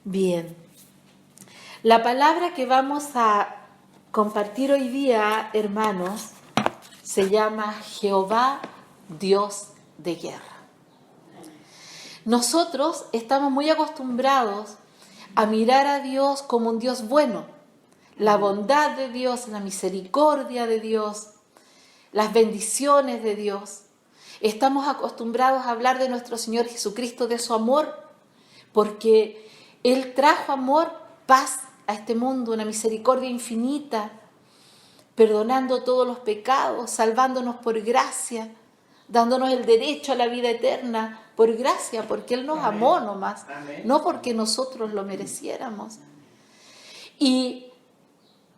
Bien, la palabra que vamos a compartir hoy día, hermanos, se llama Jehová, Dios de guerra. Nosotros estamos muy acostumbrados a mirar a Dios como un Dios bueno, la bondad de Dios, la misericordia de Dios, las bendiciones de Dios. Estamos acostumbrados a hablar de nuestro Señor Jesucristo, de su amor, porque Él trajo amor, paz a este mundo, una misericordia infinita, perdonando todos los pecados, salvándonos por gracia, dándonos el derecho a la vida eterna por gracia, porque Él nos amó nomás, no porque nosotros lo mereciéramos. Y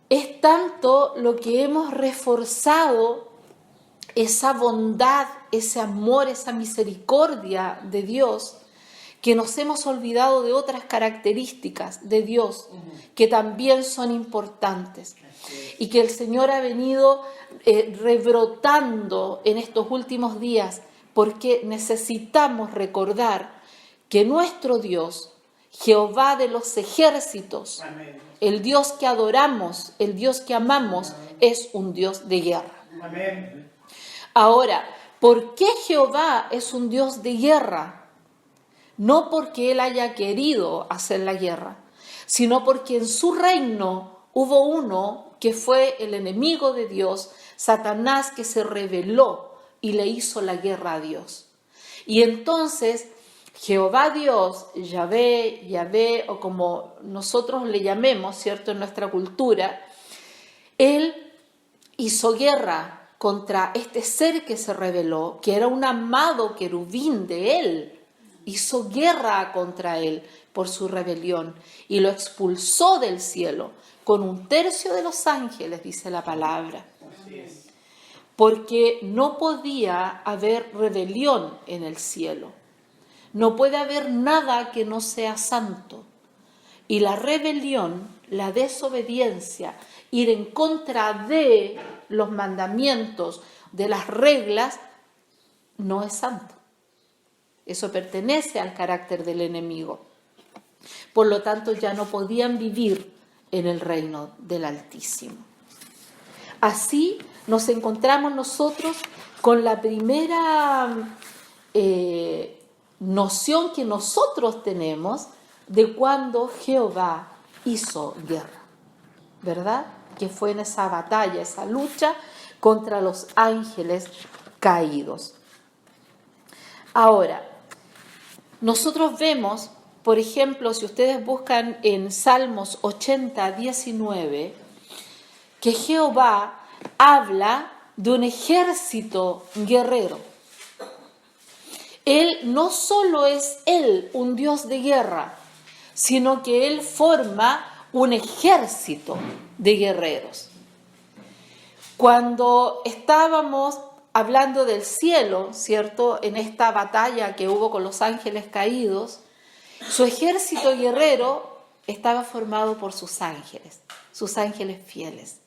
es tanto lo que hemos reforzado esa bondad, ese amor, esa misericordia de Dios, que nos hemos olvidado de otras características de Dios que también son importantes y que el Señor ha venido rebrotando en estos últimos días, porque necesitamos recordar que nuestro Dios, Jehová de los ejércitos, el Dios que adoramos, el Dios que amamos, es un Dios de guerra. Amén. Ahora, ¿por qué Jehová es un Dios de guerra? No porque Él haya querido hacer la guerra, sino porque en su reino hubo uno que fue el enemigo de Dios, Satanás, que se rebeló y le hizo la guerra a Dios. Y entonces Jehová Dios, Yahvé, o como nosotros le llamemos, ¿cierto?, en nuestra cultura, Él hizo guerra contra este ser que se rebeló, que era un amado querubín de Él. Hizo guerra contra él por su rebelión y lo expulsó del cielo con 1/3 de los ángeles, dice la palabra. Porque no podía haber rebelión en el cielo. No puede haber nada que no sea santo. Y la rebelión, la desobediencia, ir en contra de los mandamientos, de las reglas, no es santo. Eso pertenece al carácter del enemigo. Por lo tanto, ya no podían vivir en el reino del Altísimo. Así nos encontramos nosotros con la primera noción que nosotros tenemos de cuando Jehová hizo guerra, ¿verdad? Que fue en esa batalla, esa lucha contra los ángeles caídos. Ahora, nosotros vemos, por ejemplo, si ustedes buscan en Salmos 80, 19, que Jehová habla de un ejército guerrero. Él no solo es Él un Dios de guerra, sino que Él forma un ejército de guerreros. Cuando estábamos hablando del cielo, ¿cierto?, en esta batalla que hubo con los ángeles caídos, su ejército guerrero estaba formado por sus ángeles fieles.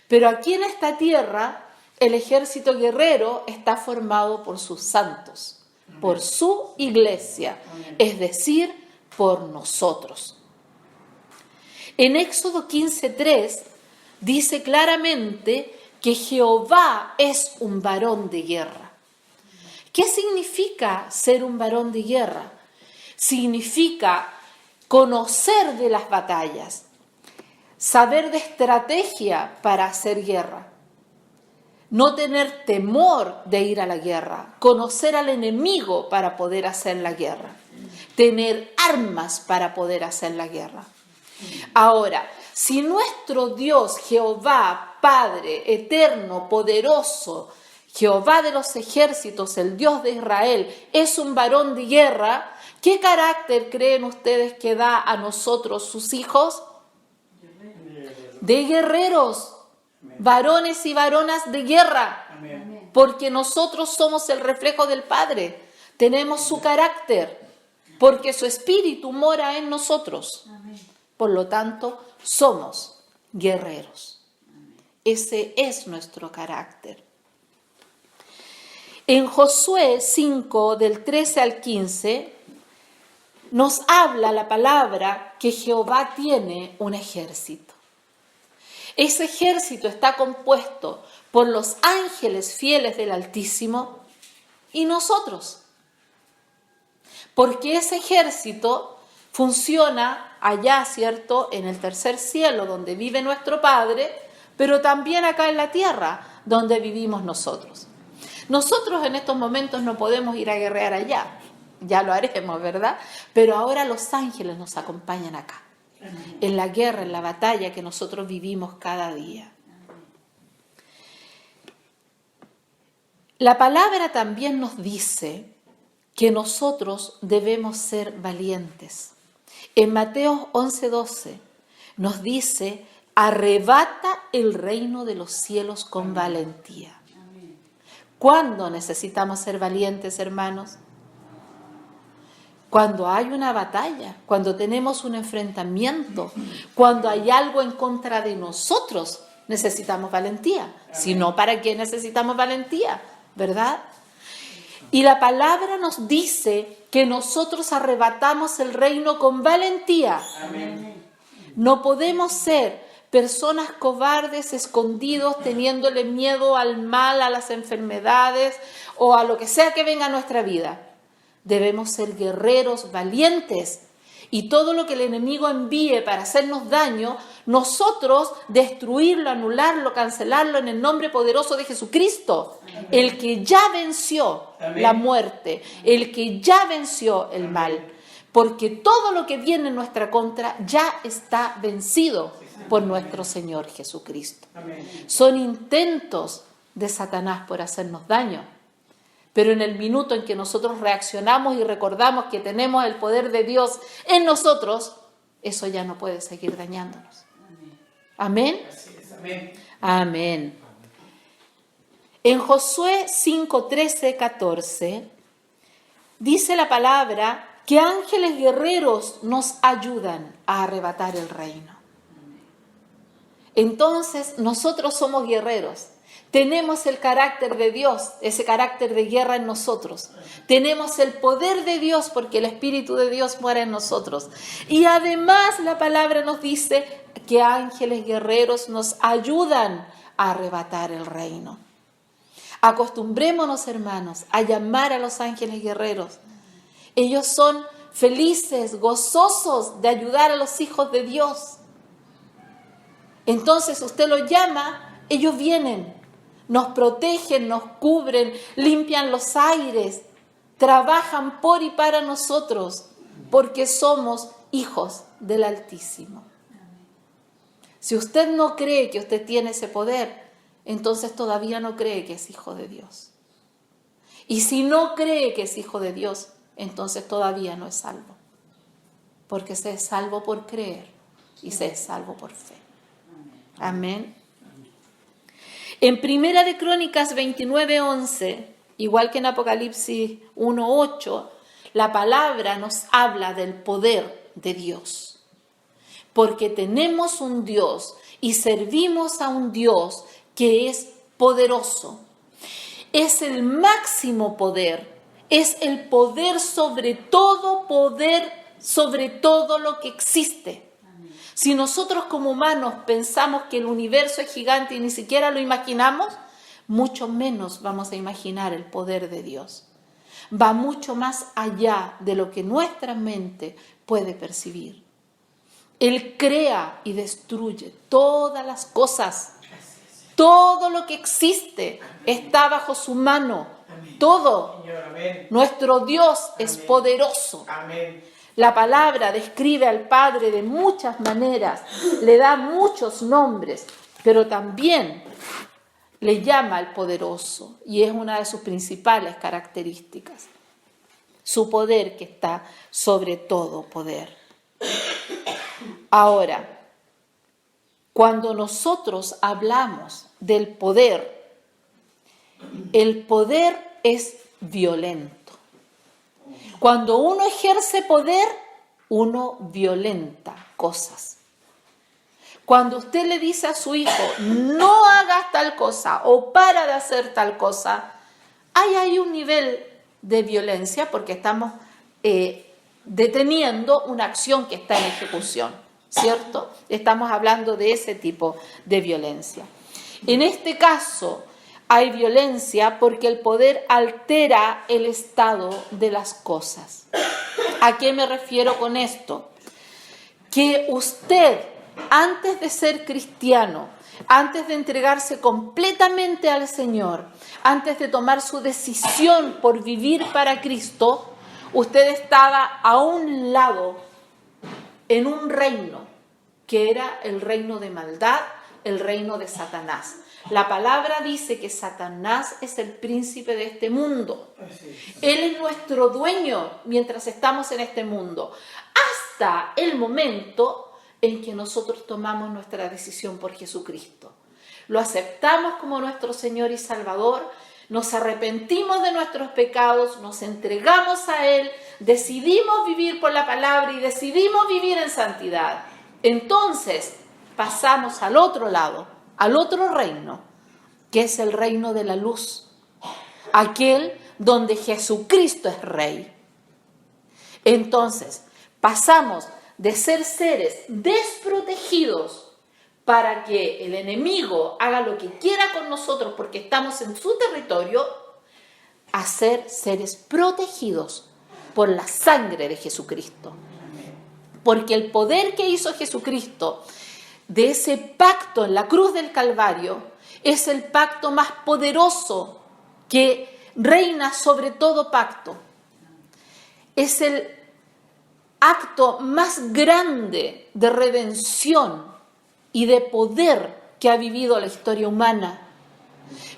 Pero aquí en esta tierra, el ejército guerrero está formado por sus santos, por su iglesia, es decir, por nosotros. En Éxodo 15:3 dice claramente que Jehová es un varón de guerra. ¿Qué significa ser un varón de guerra? Significa conocer de las batallas, saber de estrategia para hacer guerra, no tener temor de ir a la guerra, conocer al enemigo para poder hacer la guerra, tener armas para poder hacer la guerra. Ahora, si nuestro Dios, Jehová, Padre, eterno, poderoso, Jehová de los ejércitos, el Dios de Israel, es un varón de guerra, ¿qué carácter creen ustedes que da a nosotros, sus hijos? De guerreros, varones y varonas de guerra, porque nosotros somos el reflejo del Padre, tenemos su carácter, porque su espíritu mora en nosotros. Por lo tanto, somos guerreros. Ese es nuestro carácter. En Josué 5, del 13 al 15, nos habla la palabra que Jehová tiene un ejército. Ese ejército está compuesto por los ángeles fieles del Altísimo y nosotros. Porque ese ejército funciona allá, ¿cierto?, en el tercer cielo, donde vive nuestro Padre, pero también acá en la tierra, donde vivimos nosotros. Nosotros en estos momentos no podemos ir a guerrear allá, ya lo haremos, ¿verdad? Pero ahora los ángeles nos acompañan acá, en la guerra, en la batalla que nosotros vivimos cada día. La palabra también nos dice que nosotros debemos ser valientes. En Mateo 11:12 nos dice: arrebata el reino de los cielos con valentía. ¿Cuándo necesitamos ser valientes, hermanos? Cuando hay una batalla, cuando tenemos un enfrentamiento, cuando hay algo en contra de nosotros, necesitamos valentía. Si no, ¿para qué necesitamos valentía? ¿Verdad? Y la palabra nos dice que nosotros arrebatamos el reino con valentía. Amén. No podemos ser personas cobardes, escondidos, teniéndole miedo al mal, a las enfermedades o a lo que sea que venga a nuestra vida. Debemos ser guerreros valientes y todo lo que el enemigo envíe para hacernos daño, nosotros destruirlo, anularlo, cancelarlo en el nombre poderoso de Jesucristo, el que ya venció la muerte, el que ya venció el mal, porque todo lo que viene en nuestra contra ya está vencido por nuestro Señor Jesucristo. Son intentos de Satanás por hacernos daño. Pero en el minuto en que nosotros reaccionamos y recordamos que tenemos el poder de Dios en nosotros, eso ya no puede seguir dañándonos. ¿Amén? Amén. Amén. En Josué 5:13-14 dice la palabra que ángeles guerreros nos ayudan a arrebatar el reino. Entonces nosotros somos guerreros. Tenemos el carácter de Dios, ese carácter de guerra en nosotros. Tenemos el poder de Dios porque el Espíritu de Dios mora en nosotros. Y además la palabra nos dice que ángeles guerreros nos ayudan a arrebatar el reino. Acostumbrémonos, hermanos, a llamar a los ángeles guerreros. Ellos son felices, gozosos de ayudar a los hijos de Dios. Entonces usted los llama, ellos vienen. Nos protegen, nos cubren, limpian los aires, trabajan por y para nosotros, porque somos hijos del Altísimo. Si usted no cree que usted tiene ese poder, entonces todavía no cree que es hijo de Dios. Y si no cree que es hijo de Dios, entonces todavía no es salvo. Porque se es salvo por creer y se es salvo por fe. Amén. En Primera de Crónicas 29:11, igual que en Apocalipsis 1:8, la palabra nos habla del poder de Dios. Porque tenemos un Dios y servimos a un Dios que es poderoso. Es el máximo poder, es el poder sobre todo lo que existe. Si nosotros como humanos pensamos que el universo es gigante y ni siquiera lo imaginamos, mucho menos vamos a imaginar el poder de Dios. Va mucho más allá de lo que nuestra mente puede percibir. Él crea y destruye todas las cosas. Todo lo que existe está bajo su mano. Todo. Nuestro Dios es poderoso. Amén. La palabra describe al Padre de muchas maneras, le da muchos nombres, pero también le llama al poderoso y es una de sus principales características. Su poder que está sobre todo poder. Ahora, cuando nosotros hablamos del poder, el poder es violento. Cuando uno ejerce poder, uno violenta cosas. Cuando usted le dice a su hijo, no hagas tal cosa o para de hacer tal cosa, hay un nivel de violencia porque estamos deteniendo una acción que está en ejecución, ¿cierto? Estamos hablando de ese tipo de violencia. En este caso hay violencia porque el poder altera el estado de las cosas. ¿A qué me refiero con esto? Que usted, antes de ser cristiano, antes de entregarse completamente al Señor, antes de tomar su decisión por vivir para Cristo, usted estaba a un lado, en un reino, que era el reino de maldad, el reino de Satanás. La palabra dice que Satanás es el príncipe de este mundo. Él es nuestro dueño mientras estamos en este mundo, hasta el momento en que nosotros tomamos nuestra decisión por Jesucristo. Lo aceptamos como nuestro Señor y Salvador, nos arrepentimos de nuestros pecados, nos entregamos a Él, decidimos vivir por la palabra y decidimos vivir en santidad. Entonces pasamos al otro lado, al otro reino, que es el reino de la luz, aquel donde Jesucristo es Rey. Entonces pasamos de ser seres desprotegidos para que el enemigo haga lo que quiera con nosotros porque estamos en su territorio, a ser seres protegidos por la sangre de Jesucristo. Porque el poder que hizo Jesucristo de ese pacto en la cruz del Calvario es el pacto más poderoso que reina sobre todo pacto. Es el acto más grande de redención y de poder que ha vivido la historia humana.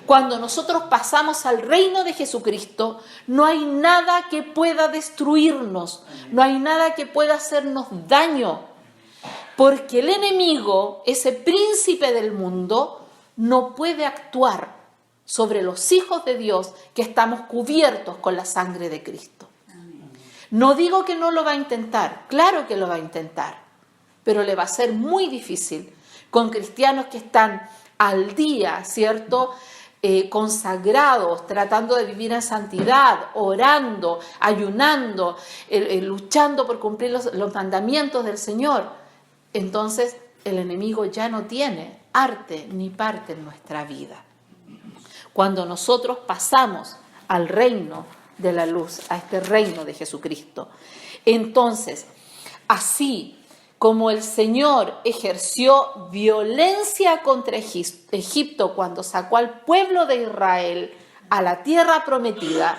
Cuando nosotros pasamos al reino de Jesucristo, no hay nada que pueda destruirnos, no hay nada que pueda hacernos daño, porque el enemigo, ese príncipe del mundo, no puede actuar sobre los hijos de Dios que estamos cubiertos con la sangre de Cristo. No digo que no lo va a intentar, claro que lo va a intentar, pero le va a ser muy difícil con cristianos que están al día, ¿cierto?, consagrados, tratando de vivir en santidad, orando, ayunando, luchando por cumplir los mandamientos del Señor. Entonces el enemigo ya no tiene arte ni parte en nuestra vida. Cuando nosotros pasamos al reino de la luz, a este reino de Jesucristo, entonces, así como el Señor ejerció violencia contra Egipto cuando sacó al pueblo de Israel a la tierra prometida,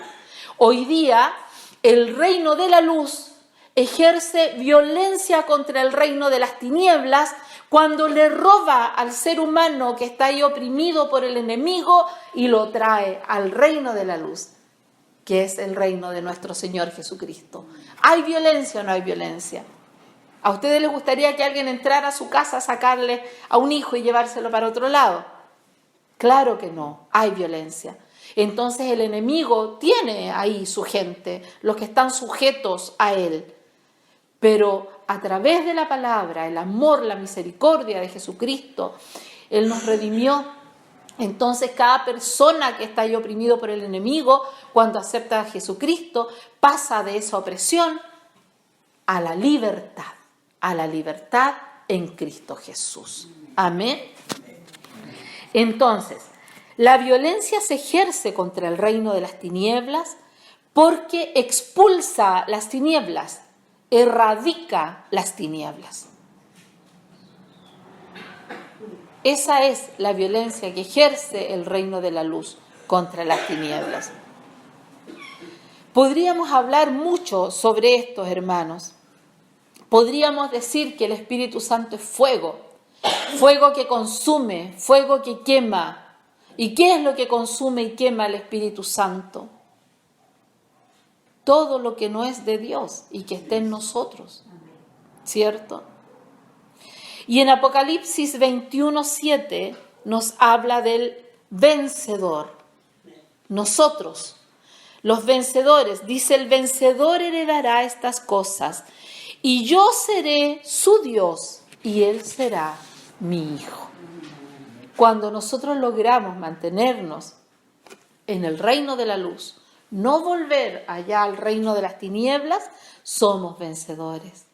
hoy día el reino de la luz ejerce violencia contra el reino de las tinieblas cuando le roba al ser humano que está ahí oprimido por el enemigo y lo trae al reino de la luz, que es el reino de nuestro Señor Jesucristo. ¿Hay violencia o no hay violencia? ¿A ustedes les gustaría que alguien entrara a su casa a sacarle a un hijo y llevárselo para otro lado? Claro que no, hay violencia. Entonces el enemigo tiene ahí su gente, los que están sujetos a él. Pero a través de la palabra, el amor, la misericordia de Jesucristo, Él nos redimió. Entonces cada persona que está ahí oprimido por el enemigo, cuando acepta a Jesucristo, pasa de esa opresión a la libertad en Cristo Jesús. Amén. Entonces, la violencia se ejerce contra el reino de las tinieblas porque expulsa las tinieblas, erradica las tinieblas. Esa es la violencia que ejerce el reino de la luz contra las tinieblas. Podríamos hablar mucho sobre esto, hermanos. Podríamos decir que el Espíritu Santo es fuego, fuego que consume, fuego que quema. ¿Y qué es lo que consume y quema el Espíritu Santo? Todo lo que no es de Dios y que esté en nosotros, ¿cierto? Y en Apocalipsis 21:7 nos habla del vencedor. Nosotros, los vencedores, dice: el vencedor heredará estas cosas y yo seré su Dios y él será mi hijo. Cuando nosotros logramos mantenernos en el reino de la luz, no volver allá al reino de las tinieblas, somos vencedores.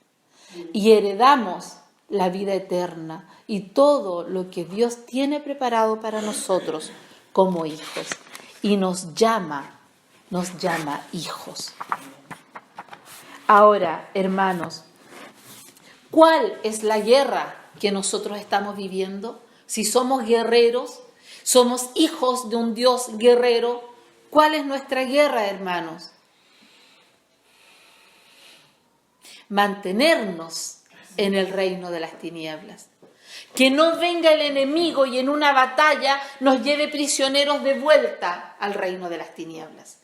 Y heredamos la vida eterna y todo lo que Dios tiene preparado para nosotros como hijos. Y nos llama hijos. Ahora, hermanos, ¿cuál es la guerra que nosotros estamos viviendo? Si somos guerreros, somos hijos de un Dios guerrero, ¿cuál es nuestra guerra, hermanos? Mantenernos en el reino de las tinieblas. Que no venga el enemigo y en una batalla nos lleve prisioneros de vuelta al reino de las tinieblas.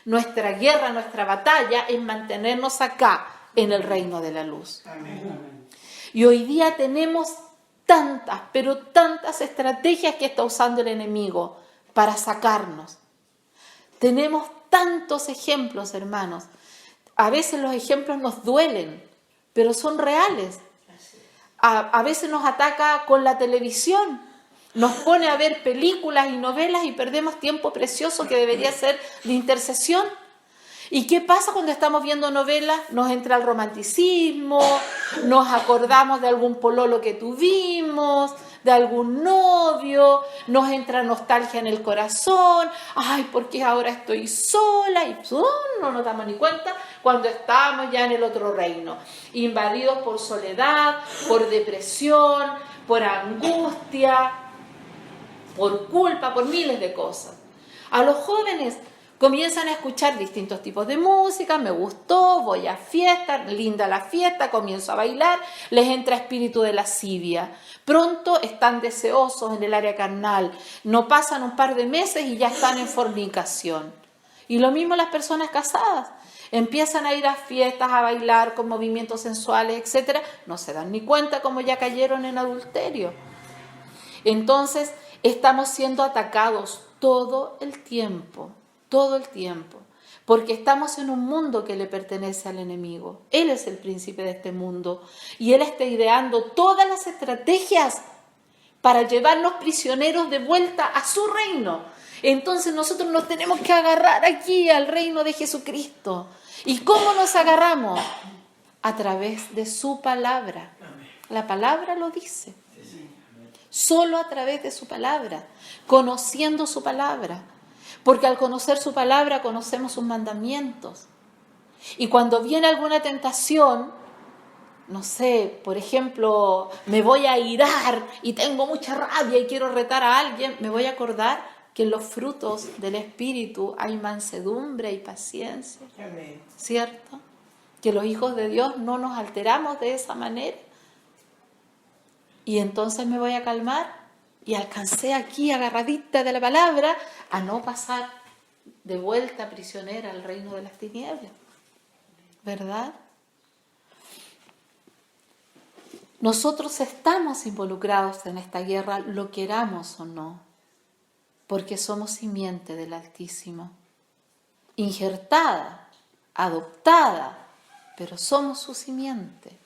Nuestra guerra, nuestra batalla es mantenernos acá en el reino de la luz. Amén. Y hoy día tenemos tantas, pero tantas estrategias que está usando el enemigo para sacarnos. Tenemos tantos ejemplos, hermanos. A veces los ejemplos nos duelen, pero son reales. A veces nos ataca con la televisión, nos pone a ver películas y novelas y perdemos tiempo precioso que debería ser de intercesión. ¿Y qué pasa cuando estamos viendo novelas? Nos entra el romanticismo, nos acordamos de algún pololo que tuvimos, de algún novio, nos entra nostalgia en el corazón, ay, porque ahora estoy sola, y no nos damos ni cuenta cuando estamos ya en el otro reino, invadidos por soledad, por depresión, por angustia, por culpa, por miles de cosas. A los jóvenes comienzan a escuchar distintos tipos de música, me gustó, voy a fiesta, linda la fiesta, comienzo a bailar, les entra espíritu de lascivia. Pronto están deseosos en el área carnal, no pasan un par de meses y ya están en fornicación. Y lo mismo las personas casadas, empiezan a ir a fiestas, a bailar con movimientos sensuales, etc. No se dan ni cuenta como ya cayeron en adulterio. Entonces, estamos siendo atacados todo el tiempo, porque estamos en un mundo que le pertenece al enemigo. Él es el príncipe de este mundo y él está ideando todas las estrategias para llevarnos prisioneros de vuelta a su reino. Entonces nosotros nos tenemos que agarrar aquí al reino de Jesucristo. ¿Y cómo nos agarramos? A través de su palabra. La palabra lo dice. Solo a través de su palabra, conociendo su palabra. Porque al conocer su palabra conocemos sus mandamientos. Y cuando viene alguna tentación, no sé, por ejemplo, me voy a irar y tengo mucha rabia y quiero retar a alguien, me voy a acordar que en los frutos del Espíritu hay mansedumbre y paciencia. Amén. ¿Cierto? Que los hijos de Dios no nos alteramos de esa manera. Y entonces me voy a calmar y alcancé aquí, agarradita de la palabra, a no pasar de vuelta prisionera al reino de las tinieblas. ¿Verdad? Nosotros estamos involucrados en esta guerra, lo queramos o no, porque somos simiente del Altísimo, injertada, adoptada, pero somos su simiente,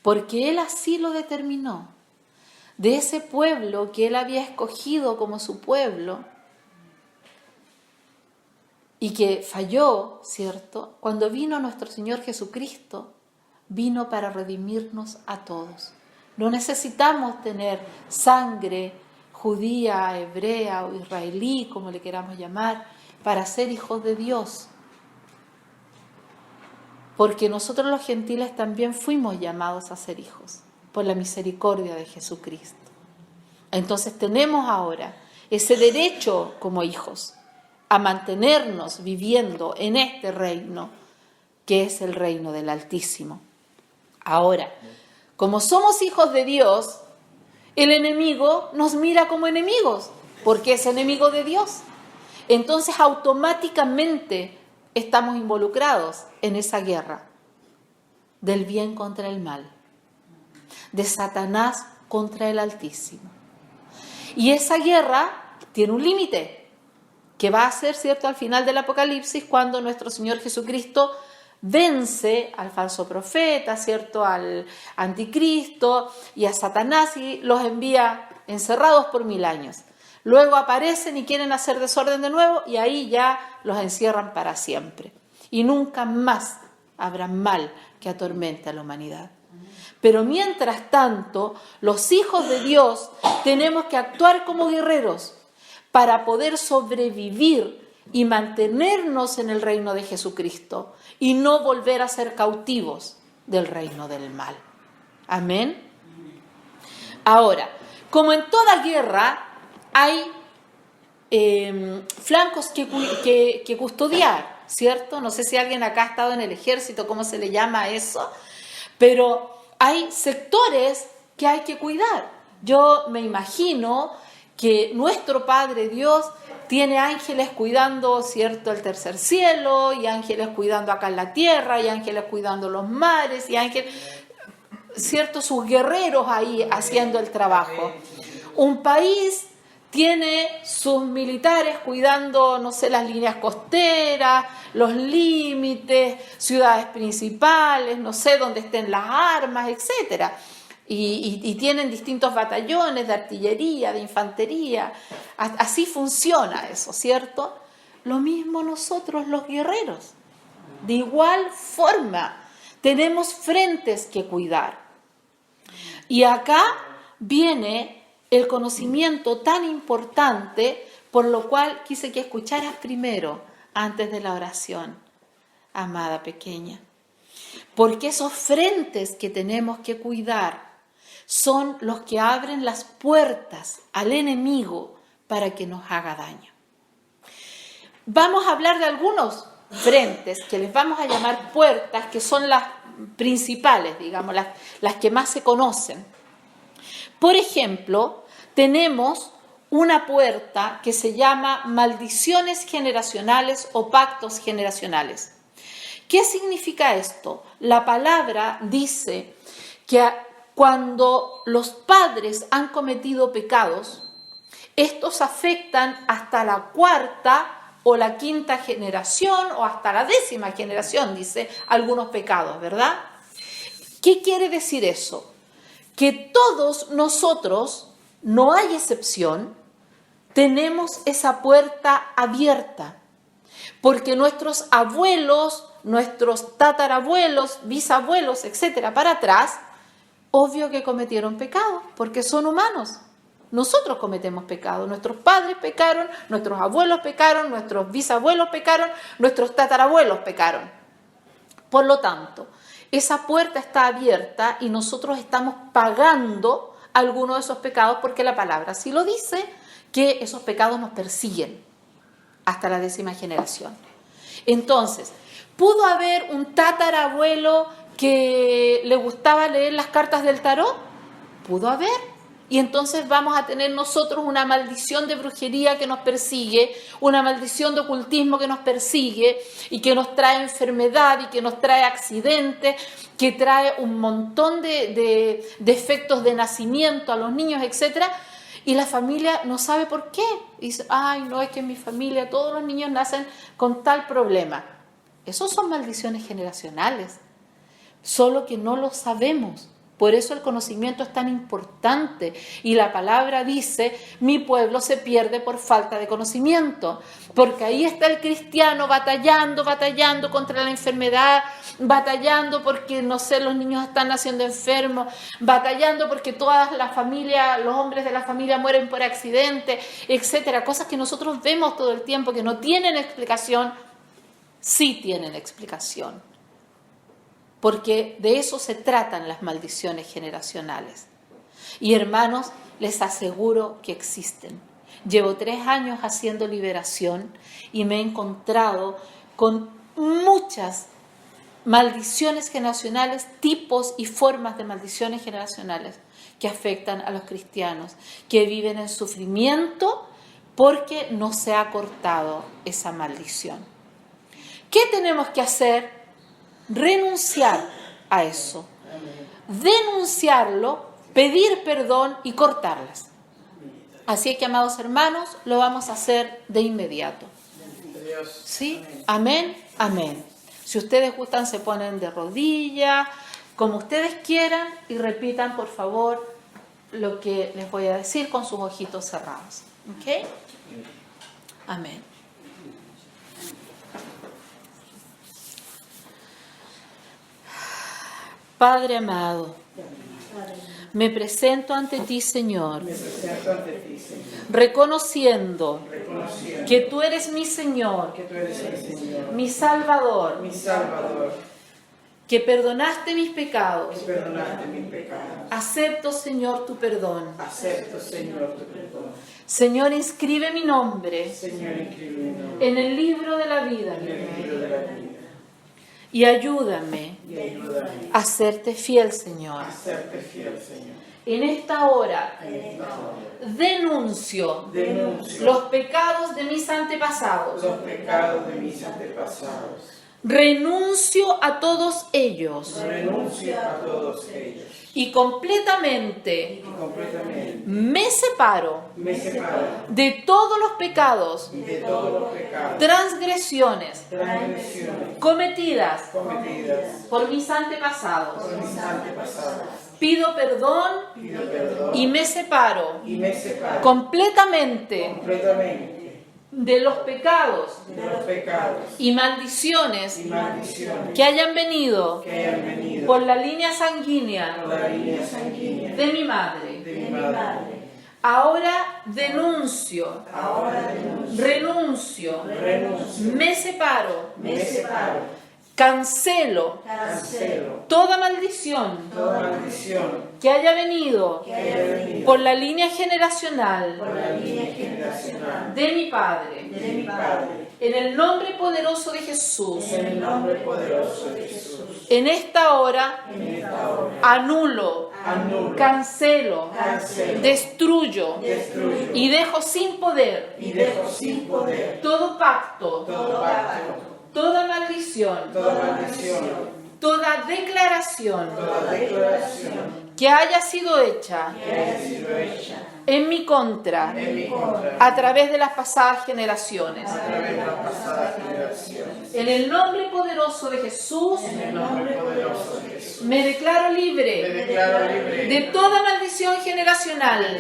porque Él así lo determinó. De ese pueblo que Él había escogido como su pueblo y que falló, ¿cierto? Cuando vino nuestro Señor Jesucristo, vino para redimirnos a todos. No necesitamos tener sangre judía, hebrea o israelí, como le queramos llamar, para ser hijos de Dios. Porque nosotros los gentiles también fuimos llamados a ser hijos por la misericordia de Jesucristo. Entonces tenemos ahora ese derecho como hijos a mantenernos viviendo en este reino que es el reino del Altísimo. Ahora, como somos hijos de Dios, el enemigo nos mira como enemigos, porque es enemigo de Dios. Entonces automáticamente estamos involucrados en esa guerra del bien contra el mal, de Satanás contra el Altísimo. Y esa guerra tiene un límite, que va a ser, ¿cierto?, al final del Apocalipsis, cuando nuestro Señor Jesucristo vence al falso profeta, ¿cierto?, al anticristo y a Satanás y los envía encerrados por 1000 años. Luego aparecen y quieren hacer desorden de nuevo y ahí ya los encierran para siempre. Y nunca más habrá mal que atormente a la humanidad. Pero mientras tanto, los hijos de Dios tenemos que actuar como guerreros para poder sobrevivir y mantenernos en el reino de Jesucristo y no volver a ser cautivos del reino del mal. Amén. Ahora, como en toda guerra hay flancos que custodiar, ¿cierto? No sé si alguien acá ha estado en el ejército, ¿cómo se le llama eso? Pero hay sectores que hay que cuidar. Yo me imagino que nuestro Padre Dios tiene ángeles cuidando, ¿cierto?, el tercer cielo, y ángeles cuidando acá en la tierra, y ángeles cuidando los mares, y ángeles, ¿cierto?, sus guerreros ahí haciendo el trabajo. Un país tiene sus militares cuidando, no sé, las líneas costeras, los límites, ciudades principales, no sé, dónde estén las armas, etcétera. Y tienen distintos batallones de artillería, de infantería. Así funciona eso, ¿cierto? Lo mismo nosotros, los guerreros. De igual forma, tenemos frentes que cuidar. Y acá viene el conocimiento tan importante, por lo cual quise que escucharas primero, antes de la oración, amada pequeña. Porque esos frentes que tenemos que cuidar son los que abren las puertas al enemigo para que nos haga daño. Vamos a hablar de algunos frentes que les vamos a llamar puertas, que son las principales, digamos, las que más se conocen. Por ejemplo, tenemos una puerta que se llama maldiciones generacionales o pactos generacionales. ¿Qué significa esto? La palabra dice que cuando los padres han cometido pecados, estos afectan hasta la cuarta o la quinta generación o hasta la 10ª generación, dice, algunos pecados, ¿verdad? ¿Qué quiere decir eso? Que todos nosotros, no hay excepción, tenemos esa puerta abierta, porque nuestros abuelos, nuestros tatarabuelos, bisabuelos, etcétera, para atrás, obvio que cometieron pecado, porque son humanos. Nosotros cometemos pecado, nuestros padres pecaron, nuestros abuelos pecaron, nuestros bisabuelos pecaron, nuestros tatarabuelos pecaron. Por lo tanto, esa puerta está abierta y nosotros estamos pagando algunos de esos pecados porque la palabra sí lo dice, que esos pecados nos persiguen hasta la 10ª generación. Entonces, ¿pudo haber un tatarabuelo que le gustaba leer las cartas del tarot? Pudo haber. Y entonces vamos a tener nosotros una maldición de brujería que nos persigue, una maldición de ocultismo que nos persigue y que nos trae enfermedad y que nos trae accidentes, que trae un montón de efectos de nacimiento a los niños, etcétera. Y la familia no sabe por qué. Y dice, ay, no, es que en mi familia todos los niños nacen con tal problema. Esos son maldiciones generacionales, solo que no lo sabemos. Por eso el conocimiento es tan importante. Y la palabra dice, mi pueblo se pierde por falta de conocimiento. Porque ahí está el cristiano batallando contra la enfermedad, batallando porque, no sé, los niños están naciendo enfermos, batallando porque todas las familias, los hombres de la familia mueren por accidente, etcétera. Cosas que nosotros vemos todo el tiempo que no tienen explicación, sí tienen explicación. Porque de eso se tratan las maldiciones generacionales. Y hermanos, les aseguro que existen. Llevo 3 años haciendo liberación y me he encontrado con muchas maldiciones generacionales, tipos y formas de maldiciones generacionales que afectan a los cristianos, que viven en sufrimiento porque no se ha cortado esa maldición. ¿Qué tenemos que hacer? Renunciar a eso, denunciarlo, pedir perdón y cortarlas. Así que, amados hermanos, lo vamos a hacer de inmediato. ¿Sí? Amén, amén. Si ustedes gustan, se ponen de rodillas, como ustedes quieran, y repitan, por favor, lo que les voy a decir con sus ojitos cerrados. ¿Ok? Amén. Padre amado, me presento ante ti, Señor, reconociendo que tú eres mi Señor, mi Salvador, que perdonaste mis pecados. Acepto, Señor, tu perdón. Señor, inscribe mi nombre en el libro de la vida y ayúdame a serte fiel, Señor. En esta hora denuncio los pecados de mis antepasados. Renuncio a todos ellos. Y completamente me separo de todos los pecados, transgresiones cometidas por mis antepasados. Pido perdón y me separo completamente de los pecados y maldiciones que hayan venido por la línea sanguínea de mi madre. Ahora denuncio, renuncio, me separo, cancelo toda maldición que haya venido por la línea generacional de mi padre. En el nombre poderoso de Jesús. En esta hora anulo, cancelo, destruyo y dejo sin poder todo pacto, toda maldición, toda declaración que haya sido hecha en mi contra a través de las pasadas generaciones. En el nombre poderoso de Jesús, me declaro libre de toda maldición generacional,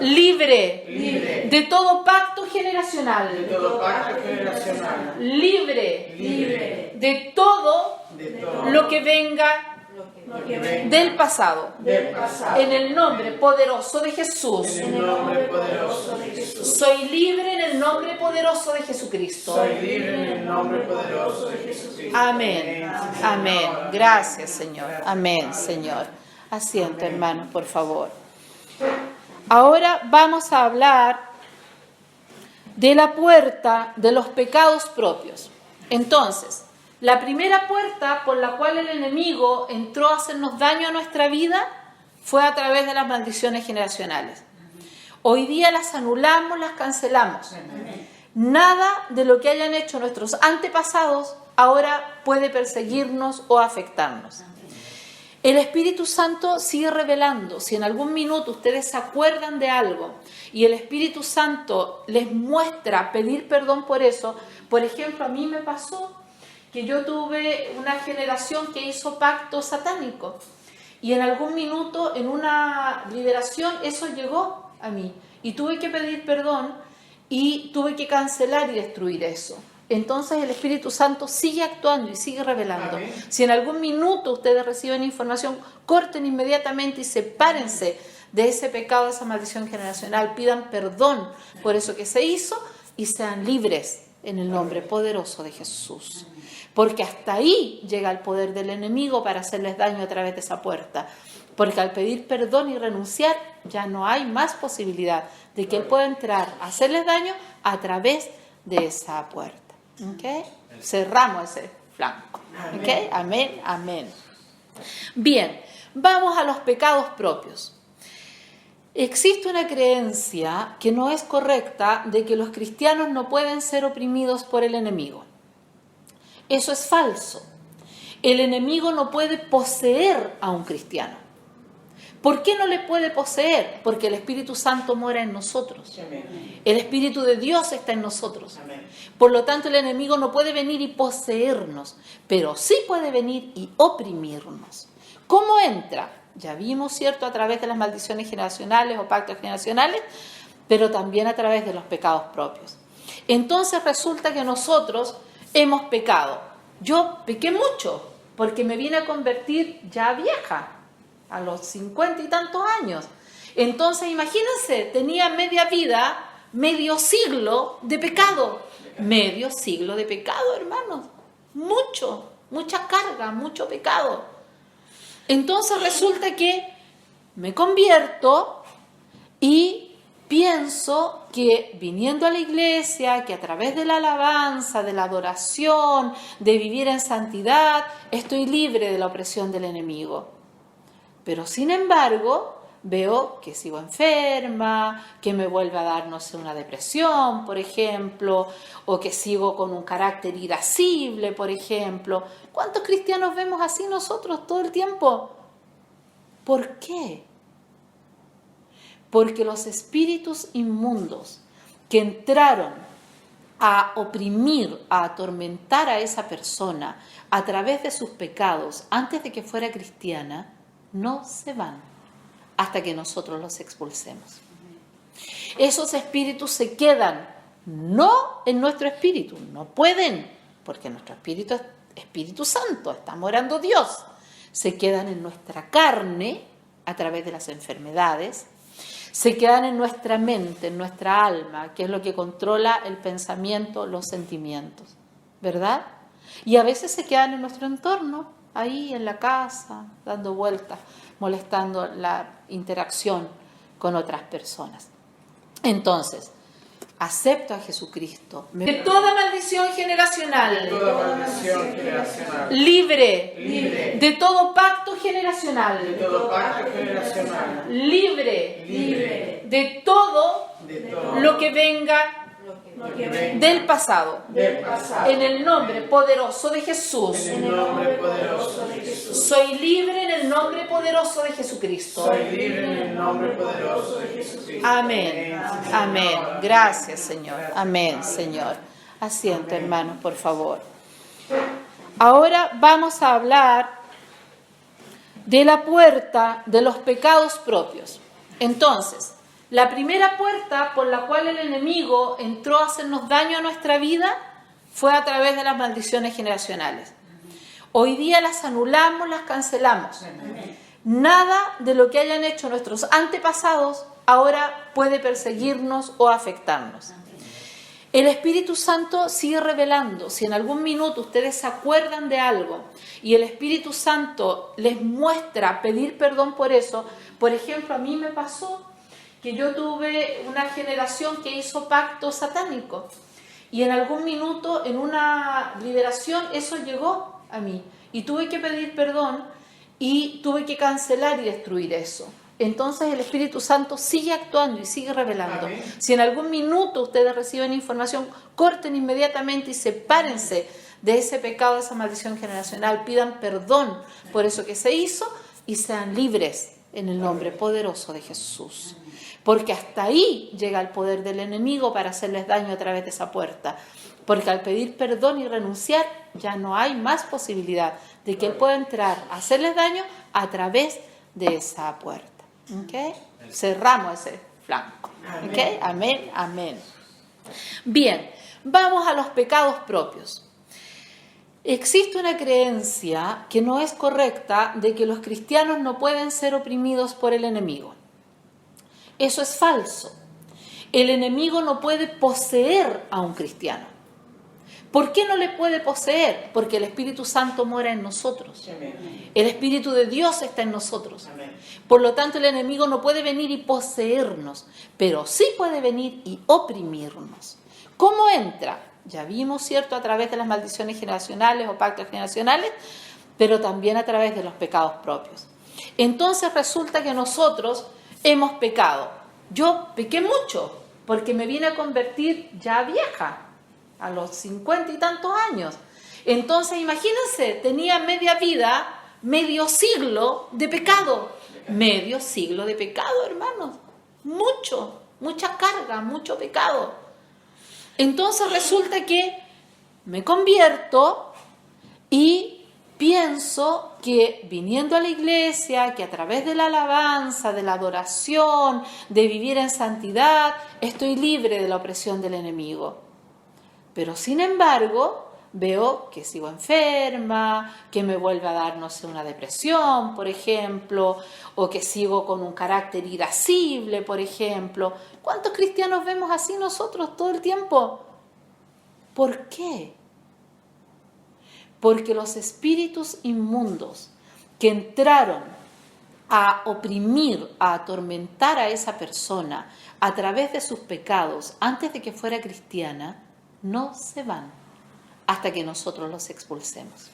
libre de todo pacto generacional, libre de todo lo que venga del pasado. En el nombre poderoso de Jesús. Soy libre en el nombre poderoso de Jesucristo. Amén. Amén. Gracias, Señor. Amén, Señor. Asiento, hermanos, por favor. Ahora vamos a hablar de la puerta de los pecados propios. Entonces, la primera puerta por la cual el enemigo entró a hacernos daño a nuestra vida fue a través de las maldiciones generacionales. Hoy día las anulamos, las cancelamos. Nada de lo que hayan hecho nuestros antepasados ahora puede perseguirnos o afectarnos. El Espíritu Santo sigue revelando. Si en algún minuto ustedes se acuerdan de algo y el Espíritu Santo les muestra pedir perdón por eso, por ejemplo, a mí me pasó que yo tuve una generación que hizo pacto satánico y en algún minuto, en una liberación, eso llegó a mí y tuve que pedir perdón y tuve que cancelar y destruir eso. Entonces el Espíritu Santo sigue actuando y sigue revelando. Amén. Si en algún minuto ustedes reciben información, corten inmediatamente y sepárense de ese pecado, de esa maldición generacional, pidan perdón por eso que se hizo y sean libres en el nombre poderoso de Jesús. Porque hasta ahí llega el poder del enemigo para hacerles daño a través de esa puerta. Porque al pedir perdón y renunciar, ya no hay más posibilidad de que él pueda entrar a hacerles daño a través de esa puerta. ¿Okay? Cerramos ese flanco. ¿Okay? Amén, amén. Bien, vamos a los pecados propios. Existe una creencia que no es correcta de que los cristianos no pueden ser oprimidos por el enemigo. Eso es falso. El enemigo no puede poseer a un cristiano. ¿Por qué no le puede poseer? Porque el Espíritu Santo mora en nosotros. El Espíritu de Dios está en nosotros. Por lo tanto, el enemigo no puede venir y poseernos, pero sí puede venir y oprimirnos. ¿Cómo entra? Ya vimos, ¿cierto?, a través de las maldiciones generacionales o pactos generacionales, pero también a través de los pecados propios. Entonces resulta que nosotros hemos pecado. Yo pequé mucho porque me vine a convertir ya vieja, a los 50 y tantos años. Entonces imagínense, tenía media vida, medio siglo de pecado. Medio siglo de pecado, hermanos. Mucha carga, mucho pecado. Entonces resulta que me convierto y pienso que viniendo a la iglesia, que a través de la alabanza, de la adoración, de vivir en santidad, estoy libre de la opresión del enemigo. Pero sin embargo, veo que sigo enferma, que me vuelve a dar, no sé, una depresión, por ejemplo, o que sigo con un carácter irascible, por ejemplo. ¿Cuántos cristianos vemos así nosotros todo el tiempo? ¿Por qué? Porque los espíritus inmundos que entraron a oprimir, a atormentar a esa persona a través de sus pecados antes de que fuera cristiana, no se van hasta que nosotros los expulsemos. Esos espíritus se quedan no en nuestro espíritu, no pueden, porque nuestro espíritu es Espíritu Santo, está morando Dios. Se quedan en nuestra carne a través de las enfermedades, se quedan en nuestra mente, en nuestra alma, que es lo que controla el pensamiento, los sentimientos, ¿verdad? Y a veces se quedan en nuestro entorno, ahí en la casa, dando vueltas, molestando la interacción con otras personas. Entonces, acepto a Jesucristo de toda maldición generacional, libre, de todo pacto generacional, libre, de todo lo que venga del pasado, en el nombre poderoso de Jesús. Soy libre en el nombre poderoso de Jesucristo. Amén. Amén. Gracias, Señor. Amén, Señor. Asiento, hermanos, por favor. Ahora vamos a hablar de la puerta de los pecados propios. Entonces, la primera puerta por la cual el enemigo entró a hacernos daño a nuestra vida fue a través de las maldiciones generacionales. Hoy día las anulamos, las cancelamos. Nada de lo que hayan hecho nuestros antepasados ahora puede perseguirnos o afectarnos. El Espíritu Santo sigue revelando. Si en algún minuto ustedes se acuerdan de algo y el Espíritu Santo les muestra pedir perdón por eso, por ejemplo, a mí me pasó que yo tuve una generación que hizo pacto satánico y en algún minuto, en una liberación, eso llegó a mí y tuve que pedir perdón y tuve que cancelar y destruir eso. Entonces el Espíritu Santo sigue actuando y sigue revelando. Amén. Si en algún minuto ustedes reciben información, corten inmediatamente y sepárense de ese pecado, de esa maldición generacional, pidan perdón por eso que se hizo y sean libres en el nombre poderoso de Jesús. Porque hasta ahí llega el poder del enemigo para hacerles daño a través de esa puerta. Porque al pedir perdón y renunciar, ya no hay más posibilidad de que él pueda entrar a hacerles daño a través de esa puerta. ¿Okay? Cerramos ese flanco. ¿Okay? Amén, amén. Bien, vamos a los pecados propios. Existe una creencia que no es correcta de que los cristianos no pueden ser oprimidos por el enemigo. Eso es falso. El enemigo no puede poseer a un cristiano. ¿Por qué no le puede poseer? Porque el Espíritu Santo mora en nosotros. El Espíritu de Dios está en nosotros. Por lo tanto, el enemigo no puede venir y poseernos, pero sí puede venir y oprimirnos. ¿Cómo entra? Ya vimos, ¿cierto?, a través de las maldiciones generacionales o pactos generacionales, pero también a través de los pecados propios. Entonces resulta que nosotros hemos pecado. Yo pequé mucho porque me vine a convertir ya vieja, a los 50 y tantos años. Entonces imagínense, tenía media vida, medio siglo de pecado. Medio siglo de pecado, hermanos. Mucha carga, mucho pecado. Entonces resulta que me convierto y pienso que viniendo a la iglesia, que a través de la alabanza, de la adoración, de vivir en santidad, estoy libre de la opresión del enemigo. Pero sin embargo, veo que sigo enferma, que me vuelve a dar, no sé, una depresión, por ejemplo, o que sigo con un carácter irascible, por ejemplo. ¿Cuántos cristianos vemos así nosotros todo el tiempo? ¿Por qué? Porque los espíritus inmundos que entraron a oprimir, a atormentar a esa persona a través de sus pecados antes de que fuera cristiana, no se van hasta que nosotros los expulsemos.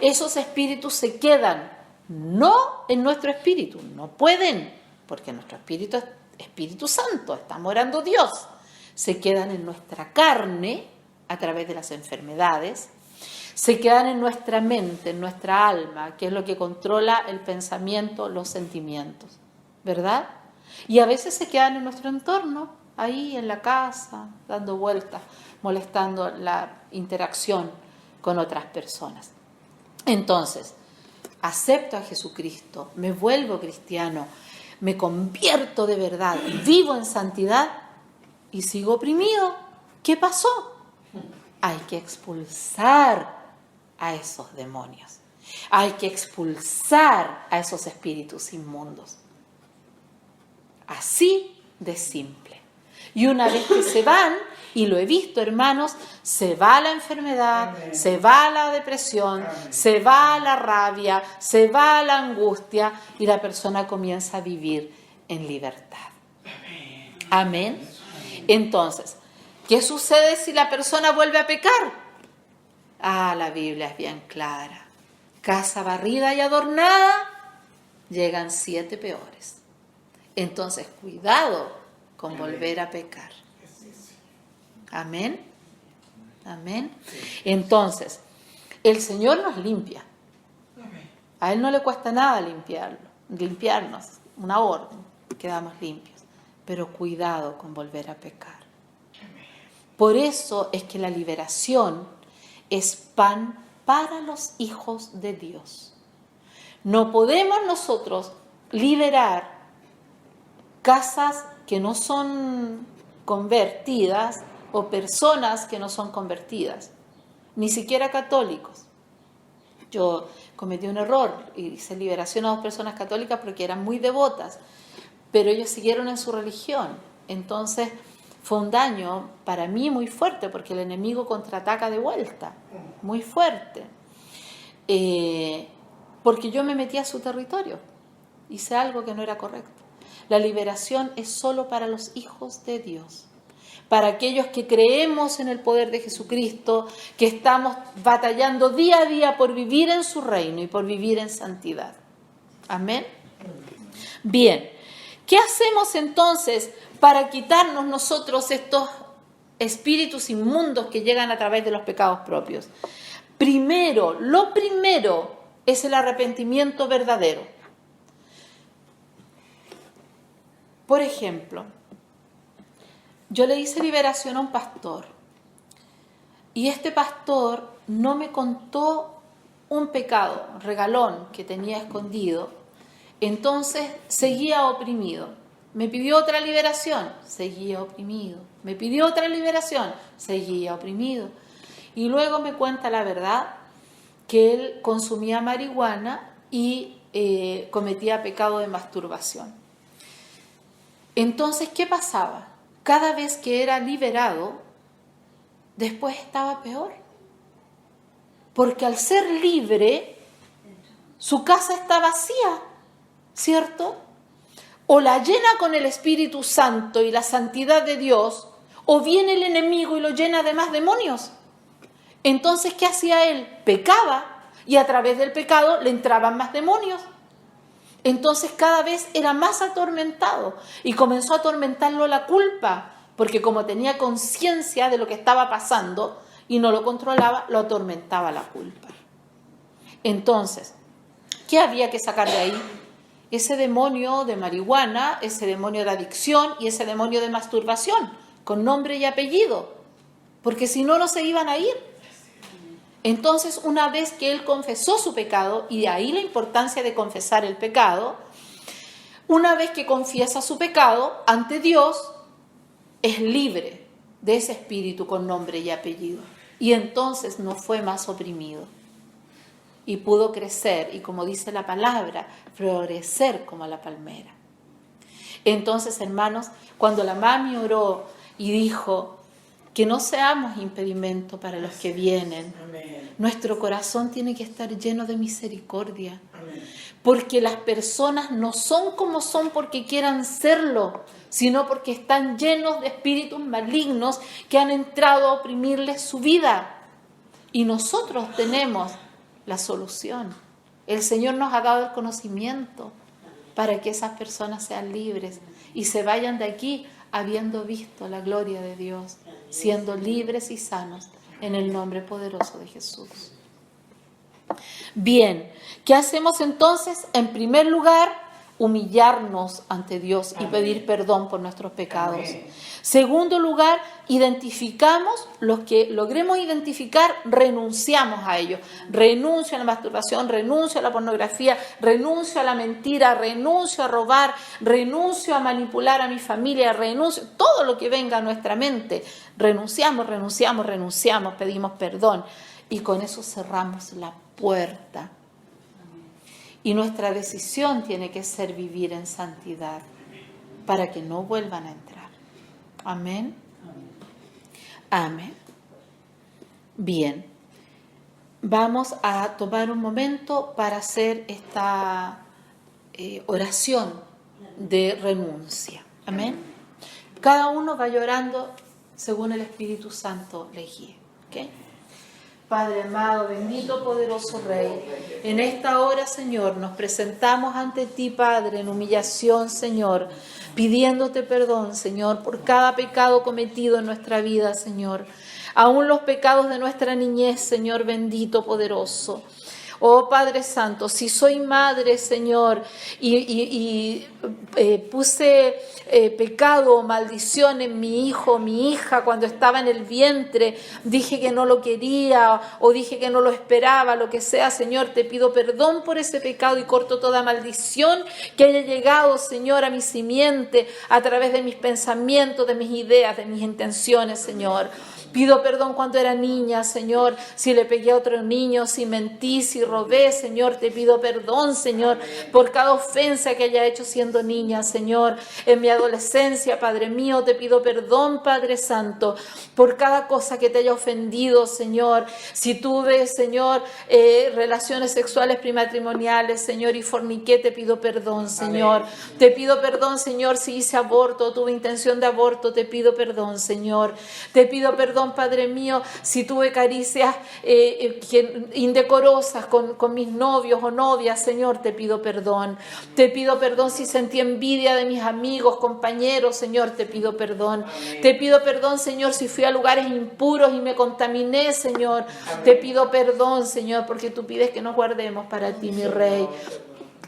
Esos espíritus se quedan no en nuestro espíritu, no pueden, porque nuestro espíritu es Espíritu Santo, está morando Dios. Se quedan en nuestra carne a través de las enfermedades, se quedan en nuestra mente, en nuestra alma, que es lo que controla el pensamiento, los sentimientos, ¿verdad? Y a veces se quedan en nuestro entorno, ahí en la casa, dando vueltas, molestando la interacción con otras personas. Entonces, acepto a Jesucristo, me vuelvo cristiano, me convierto de verdad, vivo en santidad y sigo oprimido. ¿Qué pasó? Hay que expulsar a esos demonios. Hay que expulsar a esos espíritus inmundos. Así de simple. Y una vez que se van, y lo he visto, hermanos, se va la enfermedad, se va la depresión, se va la rabia, se va la angustia y la persona comienza a vivir en libertad. Amén. Entonces, ¿qué sucede si la persona vuelve a pecar? La Biblia es bien clara. Casa barrida y adornada, llegan 7 peores. Entonces, cuidado con volver a pecar. Amén. Amén. Entonces, el Señor nos limpia. A Él no le cuesta nada limpiarnos, una orden, quedamos limpios. Pero cuidado con volver a pecar. Por eso es que la liberación es pan para los hijos de Dios. No podemos nosotros liberar casas que no son convertidas o personas que no son convertidas, ni siquiera católicos. Yo cometí un error y hice liberación a 2 personas católicas porque eran muy devotas, pero ellos siguieron en su religión. Entonces fue un daño para mí muy fuerte porque el enemigo contraataca de vuelta, muy fuerte, porque yo me metí a su territorio, hice algo que no era correcto. La liberación es solo para los hijos de Dios, para aquellos que creemos en el poder de Jesucristo, que estamos batallando día a día por vivir en su reino y por vivir en santidad. Amén. Bien, ¿qué hacemos entonces para quitarnos nosotros estos espíritus inmundos que llegan a través de los pecados propios? Lo primero es el arrepentimiento verdadero. Por ejemplo, yo le hice liberación a un pastor y este pastor no me contó un pecado, un regalón que tenía escondido, entonces seguía oprimido. Me pidió otra liberación, seguía oprimido. Me pidió otra liberación, seguía oprimido. Y luego me cuenta la verdad que él consumía marihuana y cometía pecado de masturbación. Entonces, ¿qué pasaba? Cada vez que era liberado, después estaba peor. Porque al ser libre, su casa está vacía, ¿cierto? O la llena con el Espíritu Santo y la santidad de Dios, o viene el enemigo y lo llena de más demonios. Entonces, ¿qué hacía él? Pecaba, y a través del pecado le entraban más demonios. Entonces cada vez era más atormentado y comenzó a atormentarlo la culpa, porque como tenía conciencia de lo que estaba pasando y no lo controlaba, lo atormentaba la culpa. Entonces, ¿qué había que sacar de ahí? Ese demonio de marihuana, ese demonio de adicción y ese demonio de masturbación, con nombre y apellido, porque si no, no se iban a ir. Entonces, una vez que él confesó su pecado, y de ahí la importancia de confesar el pecado, una vez que confiesa su pecado ante Dios, es libre de ese espíritu con nombre y apellido. Y entonces no fue más oprimido. Y pudo crecer, y como dice la palabra, florecer como la palmera. Entonces, hermanos, cuando la mami oró y dijo que no seamos impedimento para los que vienen, amén, nuestro corazón tiene que estar lleno de misericordia. Amén. Porque las personas no son como son porque quieran serlo, sino porque están llenos de espíritus malignos que han entrado a oprimirles su vida. Y nosotros tenemos la solución. El Señor nos ha dado el conocimiento para que esas personas sean libres y se vayan de aquí habiendo visto la gloria de Dios, siendo libres y sanos en el nombre poderoso de Jesús. Bien, ¿qué hacemos entonces? En primer lugar, humillarnos ante Dios y pedir perdón por nuestros pecados. Amén. Segundo lugar, identificamos los que logremos identificar, renunciamos a ellos. Renuncio a la masturbación, renuncio a la pornografía, renuncio a la mentira, renuncio a robar, renuncio a manipular a mi familia, renuncio, todo lo que venga a nuestra mente. Renunciamos, pedimos perdón y con eso cerramos la puerta. Y nuestra decisión tiene que ser vivir en santidad para que no vuelvan a entrar. Amén. Amén. Bien. Vamos a tomar un momento para hacer esta oración de renuncia. Amén. Cada uno va llorando según el Espíritu Santo le guíe. ¿Okay? Padre amado, bendito, poderoso Rey, en esta hora, Señor, nos presentamos ante ti, Padre, en humillación, Señor, pidiéndote perdón, Señor, por cada pecado cometido en nuestra vida, Señor, aún los pecados de nuestra niñez, Señor, bendito, poderoso. Oh Padre Santo, si soy madre, Señor, y puse pecado o maldición en mi hijo, mi hija, cuando estaba en el vientre, dije que no lo quería o dije que no lo esperaba, lo que sea, Señor, te pido perdón por ese pecado y corto toda maldición que haya llegado, Señor, a mi simiente a través de mis pensamientos, de mis ideas, de mis intenciones, Señor. Pido perdón cuando era niña, Señor, si le pegué a otro niño, si mentí, si robé, Señor, te pido perdón, Señor, por cada ofensa que haya hecho siendo niña, Señor. En mi adolescencia, Padre mío, te pido perdón, Padre Santo, por cada cosa que te haya ofendido, Señor. Si tuve, Señor, relaciones sexuales prematrimoniales, Señor, y forniqué, te pido perdón, Señor. Amén. Te pido perdón, Señor, si hice aborto, tuve intención de aborto, te pido perdón, Señor. Te pido perdón, Padre mío, si tuve caricias indecorosas con mis novios o novias, Señor, te pido perdón. Te pido perdón si sentí envidia de mis amigos, compañeros, Señor, te pido perdón. Amén. Te pido perdón, Señor, si fui a lugares impuros y me contaminé, Señor. Amén. Te pido perdón, Señor, porque tú pides que nos guardemos para ti, mi Rey.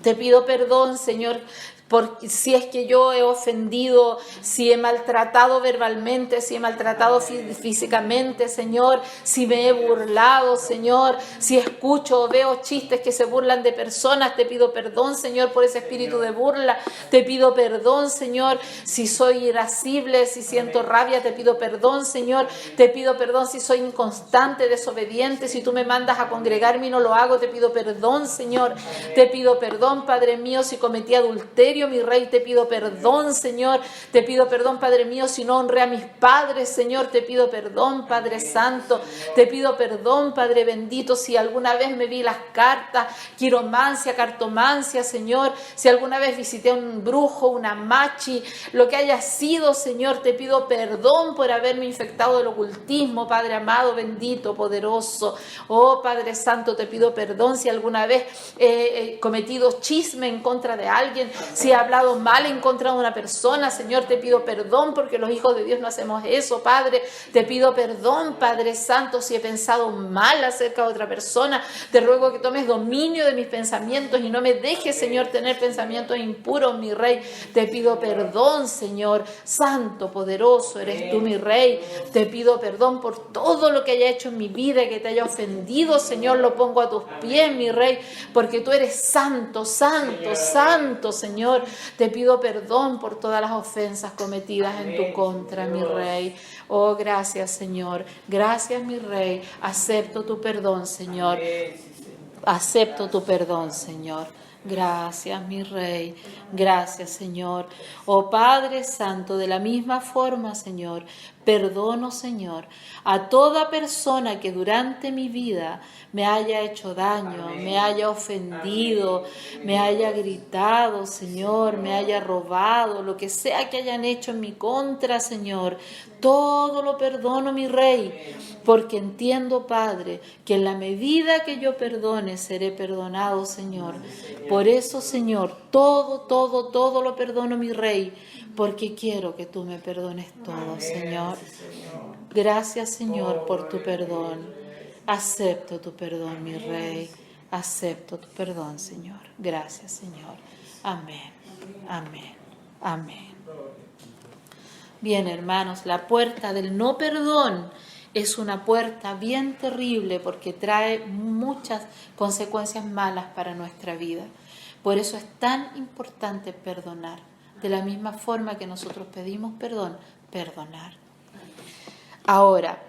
Te pido perdón, Señor, porque si es que yo he ofendido, si he maltratado verbalmente, si he maltratado físicamente, Señor, si me he burlado, Señor, si escucho o veo chistes que se burlan de personas, te pido perdón, Señor, por ese espíritu de burla. Te pido perdón, Señor, si soy irascible, si siento rabia, te pido perdón, Señor. Te pido perdón si soy inconstante, desobediente, si tú me mandas a congregarme y no lo hago, te pido perdón, Señor. Te pido perdón, Padre mío, si cometí adulterio, mi Rey, te pido perdón, Señor. Te pido perdón, Padre mío, si no honré a mis padres, Señor. Te pido perdón, Padre Santo. Te pido perdón, Padre bendito, si alguna vez me vi las cartas, quiromancia, cartomancia, Señor. Si alguna vez visité a un brujo, una machi, lo que haya sido, Señor, te pido perdón por haberme infectado del ocultismo, Padre amado, bendito, poderoso. Oh, Padre Santo, te pido perdón si alguna vez he cometido chisme en contra de alguien, si he hablado mal en contra de una persona, Señor, te pido perdón porque los hijos de Dios no hacemos eso, Padre. Te pido perdón, Padre Santo, si he pensado mal acerca de otra persona. Te ruego que tomes dominio de mis pensamientos y no me dejes, Señor, tener pensamientos impuros, mi Rey. Te pido perdón, Señor. Santo, poderoso eres tú, mi Rey. Te pido perdón por todo lo que haya hecho en mi vida, que te haya ofendido, Señor. Lo pongo a tus pies, mi Rey, porque tú eres santo, santo, santo, Señor. Te pido perdón por todas las ofensas cometidas en tu contra, mi Rey. Oh, gracias, Señor. Gracias, mi Rey. Acepto tu perdón, Señor. Acepto tu perdón, Señor. Gracias, mi Rey. Gracias, Señor. Oh Padre Santo, de la misma forma, Señor, perdono, Señor, a toda persona que durante mi vida me haya hecho daño, me haya ofendido, me haya gritado, Señor, me haya robado, lo que sea que hayan hecho en mi contra, Señor. Todo lo perdono, mi Rey, porque entiendo, Padre, que en la medida que yo perdone, seré perdonado, Señor. Por eso, Señor, todo lo perdono, mi Rey, porque quiero que tú me perdones todo, Señor. Gracias, Señor, por tu perdón. Acepto tu perdón, mi Rey. Acepto tu perdón, Señor. Gracias, Señor. Amén. Amén. Amén. Bien, hermanos, la puerta del no perdón es una puerta bien terrible porque trae muchas consecuencias malas para nuestra vida. Por eso es tan importante perdonar. De la misma forma que nosotros pedimos perdón, perdonar. Ahora,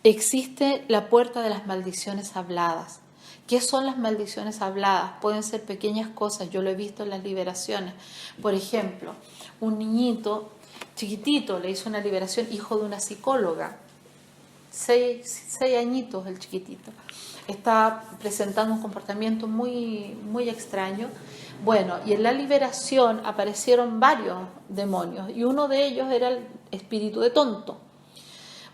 existe la puerta de las maldiciones habladas. ¿Qué son las maldiciones habladas? Pueden ser pequeñas cosas, yo lo he visto en las liberaciones. Por ejemplo, un niñito chiquitito le hizo una liberación, hijo de una psicóloga, 6 añitos el chiquitito. Está presentando un comportamiento muy, muy extraño. Bueno, y en la liberación aparecieron varios demonios y uno de ellos era el espíritu de tonto.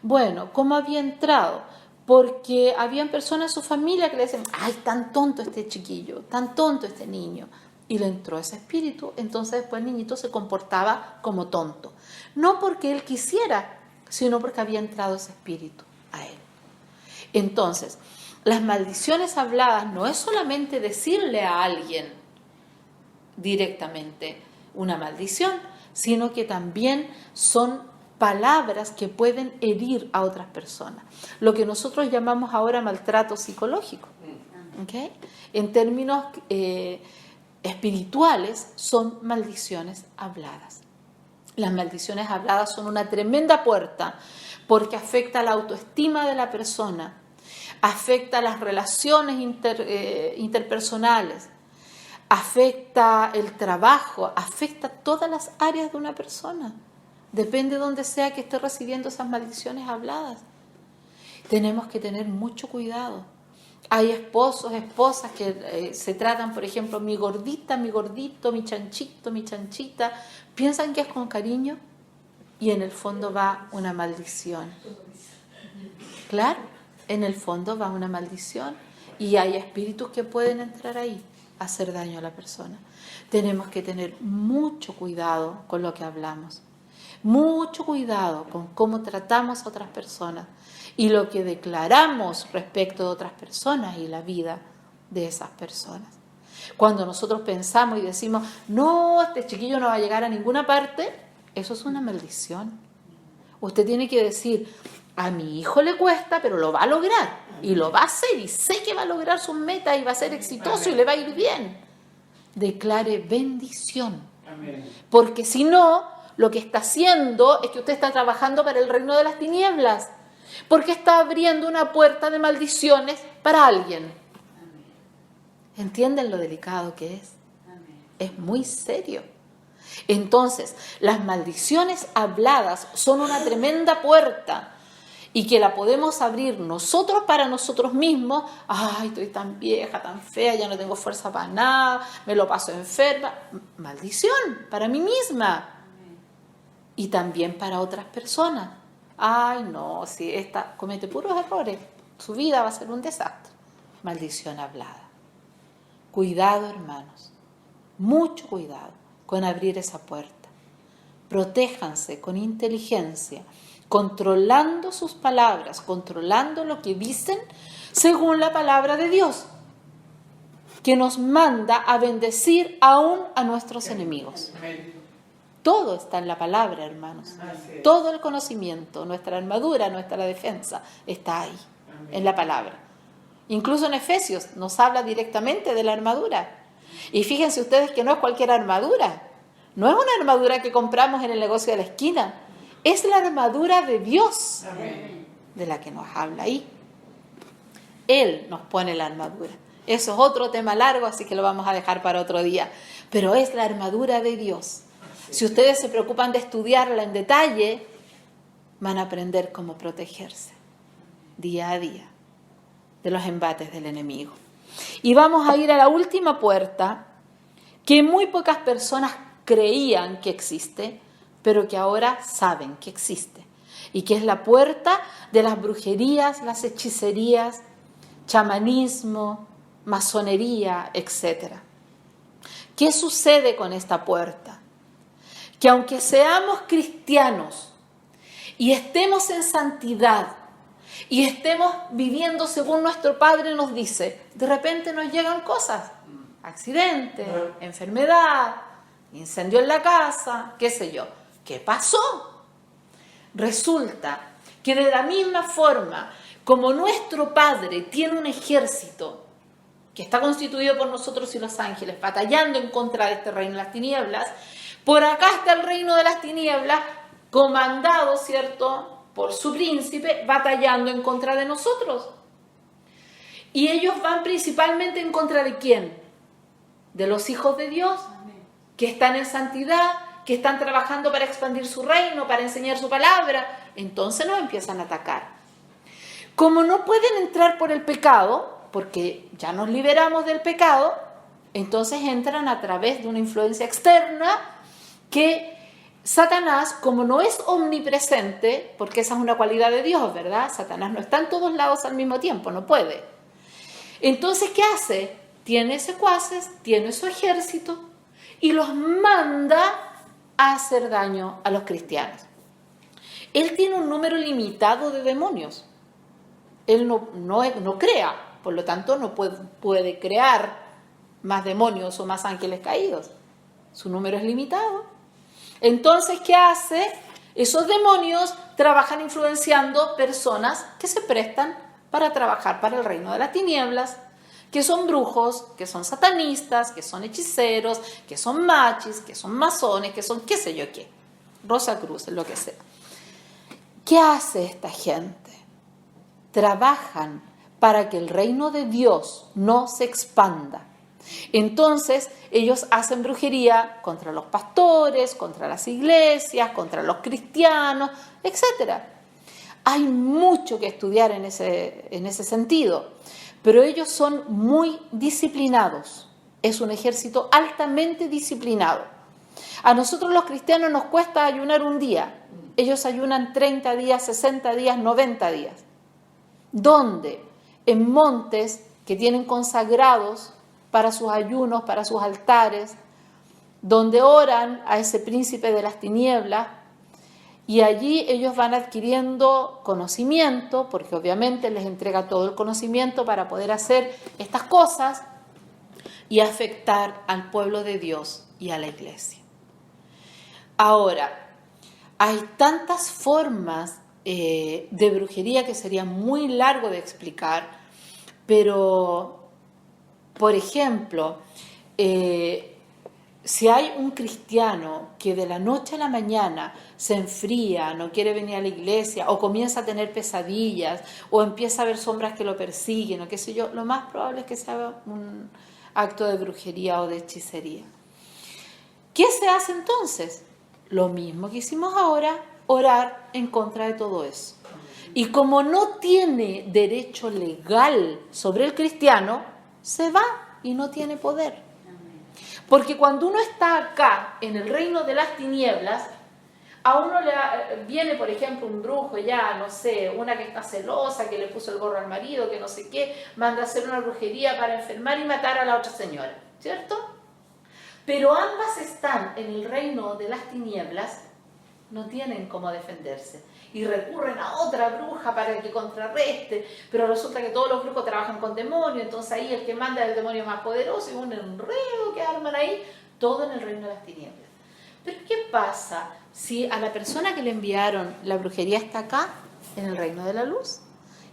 Bueno, ¿cómo había entrado? Porque habían personas en su familia que le decían, ¡ay, tan tonto este chiquillo, tan tonto este niño! Y le entró ese espíritu, entonces después el niñito se comportaba como tonto. No porque él quisiera, sino porque había entrado ese espíritu a él. Entonces, las maldiciones habladas no es solamente decirle a alguien directamente una maldición, sino que también son palabras que pueden herir a otras personas. Lo que nosotros llamamos ahora maltrato psicológico. ¿Okay? En términos espirituales son maldiciones habladas. Las maldiciones habladas son una tremenda puerta porque afecta la autoestima de la persona, afecta las relaciones interpersonales, afecta el trabajo, afecta todas las áreas de una persona. Depende de donde sea que esté recibiendo esas maldiciones habladas. Tenemos que tener mucho cuidado. Hay esposos, esposas que se tratan, por ejemplo, mi gordita, mi gordito, mi chanchito, mi chanchita. Piensan que es con cariño y en el fondo va una maldición. Claro, en el fondo va una maldición y hay espíritus que pueden entrar ahí a hacer daño a la persona. Tenemos que tener mucho cuidado con lo que hablamos. Mucho cuidado con cómo tratamos a otras personas y lo que declaramos respecto de otras personas y la vida de esas personas. Cuando nosotros pensamos y decimos, no, este chiquillo no va a llegar a ninguna parte, eso es una maldición. Usted tiene que decir, a mi hijo le cuesta, pero lo va a lograr y lo va a hacer y sé que va a lograr sus metas y va a ser exitoso y le va a ir bien. Declare bendición. Porque si no, lo que está haciendo es que usted está trabajando para el reino de las tinieblas, porque está abriendo una puerta de maldiciones para alguien. ¿Entienden lo delicado que es? Es muy serio. Entonces, las maldiciones habladas son una tremenda puerta y que la podemos abrir nosotros para nosotros mismos. Ay, estoy tan vieja, tan fea, ya no tengo fuerza para nada, me lo paso enferma. Maldición para mí misma. Y también para otras personas. Ay, no, si esta comete puros errores, su vida va a ser un desastre. Maldición hablada. Cuidado, hermanos. Mucho cuidado con abrir esa puerta. Protéjanse con inteligencia, controlando sus palabras, controlando lo que dicen según la palabra de Dios, que nos manda a bendecir aún a nuestros enemigos. Todo está en la palabra, hermanos. Todo el conocimiento, nuestra armadura, nuestra defensa, está ahí, en la palabra. Incluso en Efesios nos habla directamente de la armadura. Y fíjense ustedes que no es cualquier armadura. No es una armadura que compramos en el negocio de la esquina. Es la armadura de Dios, de la que nos habla ahí. Él nos pone la armadura. Eso es otro tema largo, así que lo vamos a dejar para otro día. Pero es la armadura de Dios. Si ustedes se preocupan de estudiarla en detalle, van a aprender cómo protegerse día a día de los embates del enemigo. Y vamos a ir a la última puerta, que muy pocas personas creían que existe, pero que ahora saben que existe. Y que es la puerta de las brujerías, las hechicerías, chamanismo, masonería, etc. ¿Qué sucede con esta puerta? Que aunque seamos cristianos y estemos en santidad y estemos viviendo según nuestro Padre nos dice, de repente nos llegan cosas, accidente, enfermedad, incendio en la casa, qué sé yo. ¿Qué pasó? Resulta que de la misma forma como nuestro Padre tiene un ejército que está constituido por nosotros y los ángeles, batallando en contra de este reino de las tinieblas, por acá está el reino de las tinieblas, comandado, ¿cierto?, por su príncipe, batallando en contra de nosotros. Y ellos van principalmente en contra ¿de quién? De los hijos de Dios, que están en santidad, que están trabajando para expandir su reino, para enseñar su palabra. Entonces nos empiezan a atacar. Como no pueden entrar por el pecado, porque ya nos liberamos del pecado, entonces entran a través de una influencia externa que Satanás, como no es omnipresente, porque esa es una cualidad de Dios, ¿verdad? Satanás no está en todos lados al mismo tiempo, no puede. Entonces, ¿qué hace? Tiene secuaces, tiene su ejército y los manda a hacer daño a los cristianos. Él tiene un número limitado de demonios. Él no crea, por lo tanto no puede crear más demonios o más ángeles caídos. Su número es limitado. Entonces, ¿qué hace? Esos demonios trabajan influenciando personas que se prestan para trabajar para el reino de las tinieblas, que son brujos, que son satanistas, que son hechiceros, que son machis, que son masones, que son qué sé yo qué, Rosacruces, lo que sea. ¿Qué hace esta gente? Trabajan para que el reino de Dios no se expanda. Entonces ellos hacen brujería contra los pastores, contra las iglesias, contra los cristianos, etc. Hay mucho que estudiar en ese sentido, pero ellos son muy disciplinados. Es un ejército altamente disciplinado. A nosotros los cristianos nos cuesta ayunar un día. Ellos ayunan 30 días, 60 días, 90 días. ¿Dónde? En montes que tienen consagrados para sus ayunos, para sus altares, donde oran a ese príncipe de las tinieblas, y allí ellos van adquiriendo conocimiento, porque obviamente les entrega todo el conocimiento para poder hacer estas cosas y afectar al pueblo de Dios y a la iglesia. Ahora, hay tantas formas de brujería que sería muy largo de explicar, pero por ejemplo, si hay un cristiano que de la noche a la mañana se enfría, no quiere venir a la iglesia, o comienza a tener pesadillas, o empieza a ver sombras que lo persiguen, o qué sé yo, lo más probable es que sea un acto de brujería o de hechicería. ¿Qué se hace entonces? Lo mismo que hicimos ahora, orar en contra de todo eso. Y como no tiene derecho legal sobre el cristiano, se va y no tiene poder. Porque cuando uno está acá, en el reino de las tinieblas, a uno le viene, por ejemplo, un brujo ya, no sé, una que está celosa, que le puso el gorro al marido, que no sé qué, manda a hacer una brujería para enfermar y matar a la otra señora, ¿cierto? pero ambas están en el reino de las tinieblas, no tienen cómo defenderse. Y recurren a otra bruja para que contrarreste, pero resulta que todos los brujos trabajan con demonios, entonces ahí el que manda es el demonio más poderoso y un enredo que arman ahí, todo en el reino de las tinieblas. Pero ¿qué pasa si a la persona que le enviaron la brujería está acá, en el reino de la luz?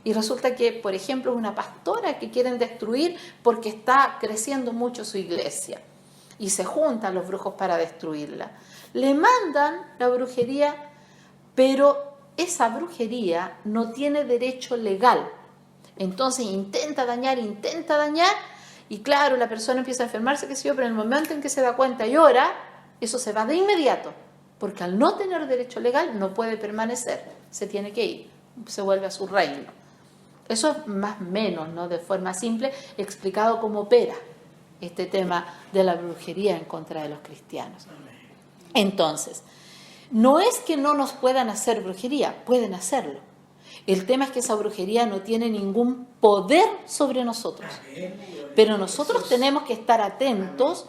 Y resulta que, por ejemplo, una pastora que quieren destruir porque está creciendo mucho su iglesia y se juntan los brujos para destruirla. Le mandan la brujería, pero esa brujería no tiene derecho legal. Entonces intenta dañar, y claro, la persona empieza a enfermarse, qué sé yo, pero en el momento en que se da cuenta y ora, eso se va de inmediato, porque al no tener derecho legal no puede permanecer, se tiene que ir, se vuelve a su reino. Eso es más o menos, ¿no?, de forma simple, explicado cómo opera este tema de la brujería en contra de los cristianos. Entonces, no es que no nos puedan hacer brujería, pueden hacerlo. El tema es que esa brujería no tiene ningún poder sobre nosotros. Pero nosotros tenemos que estar atentos,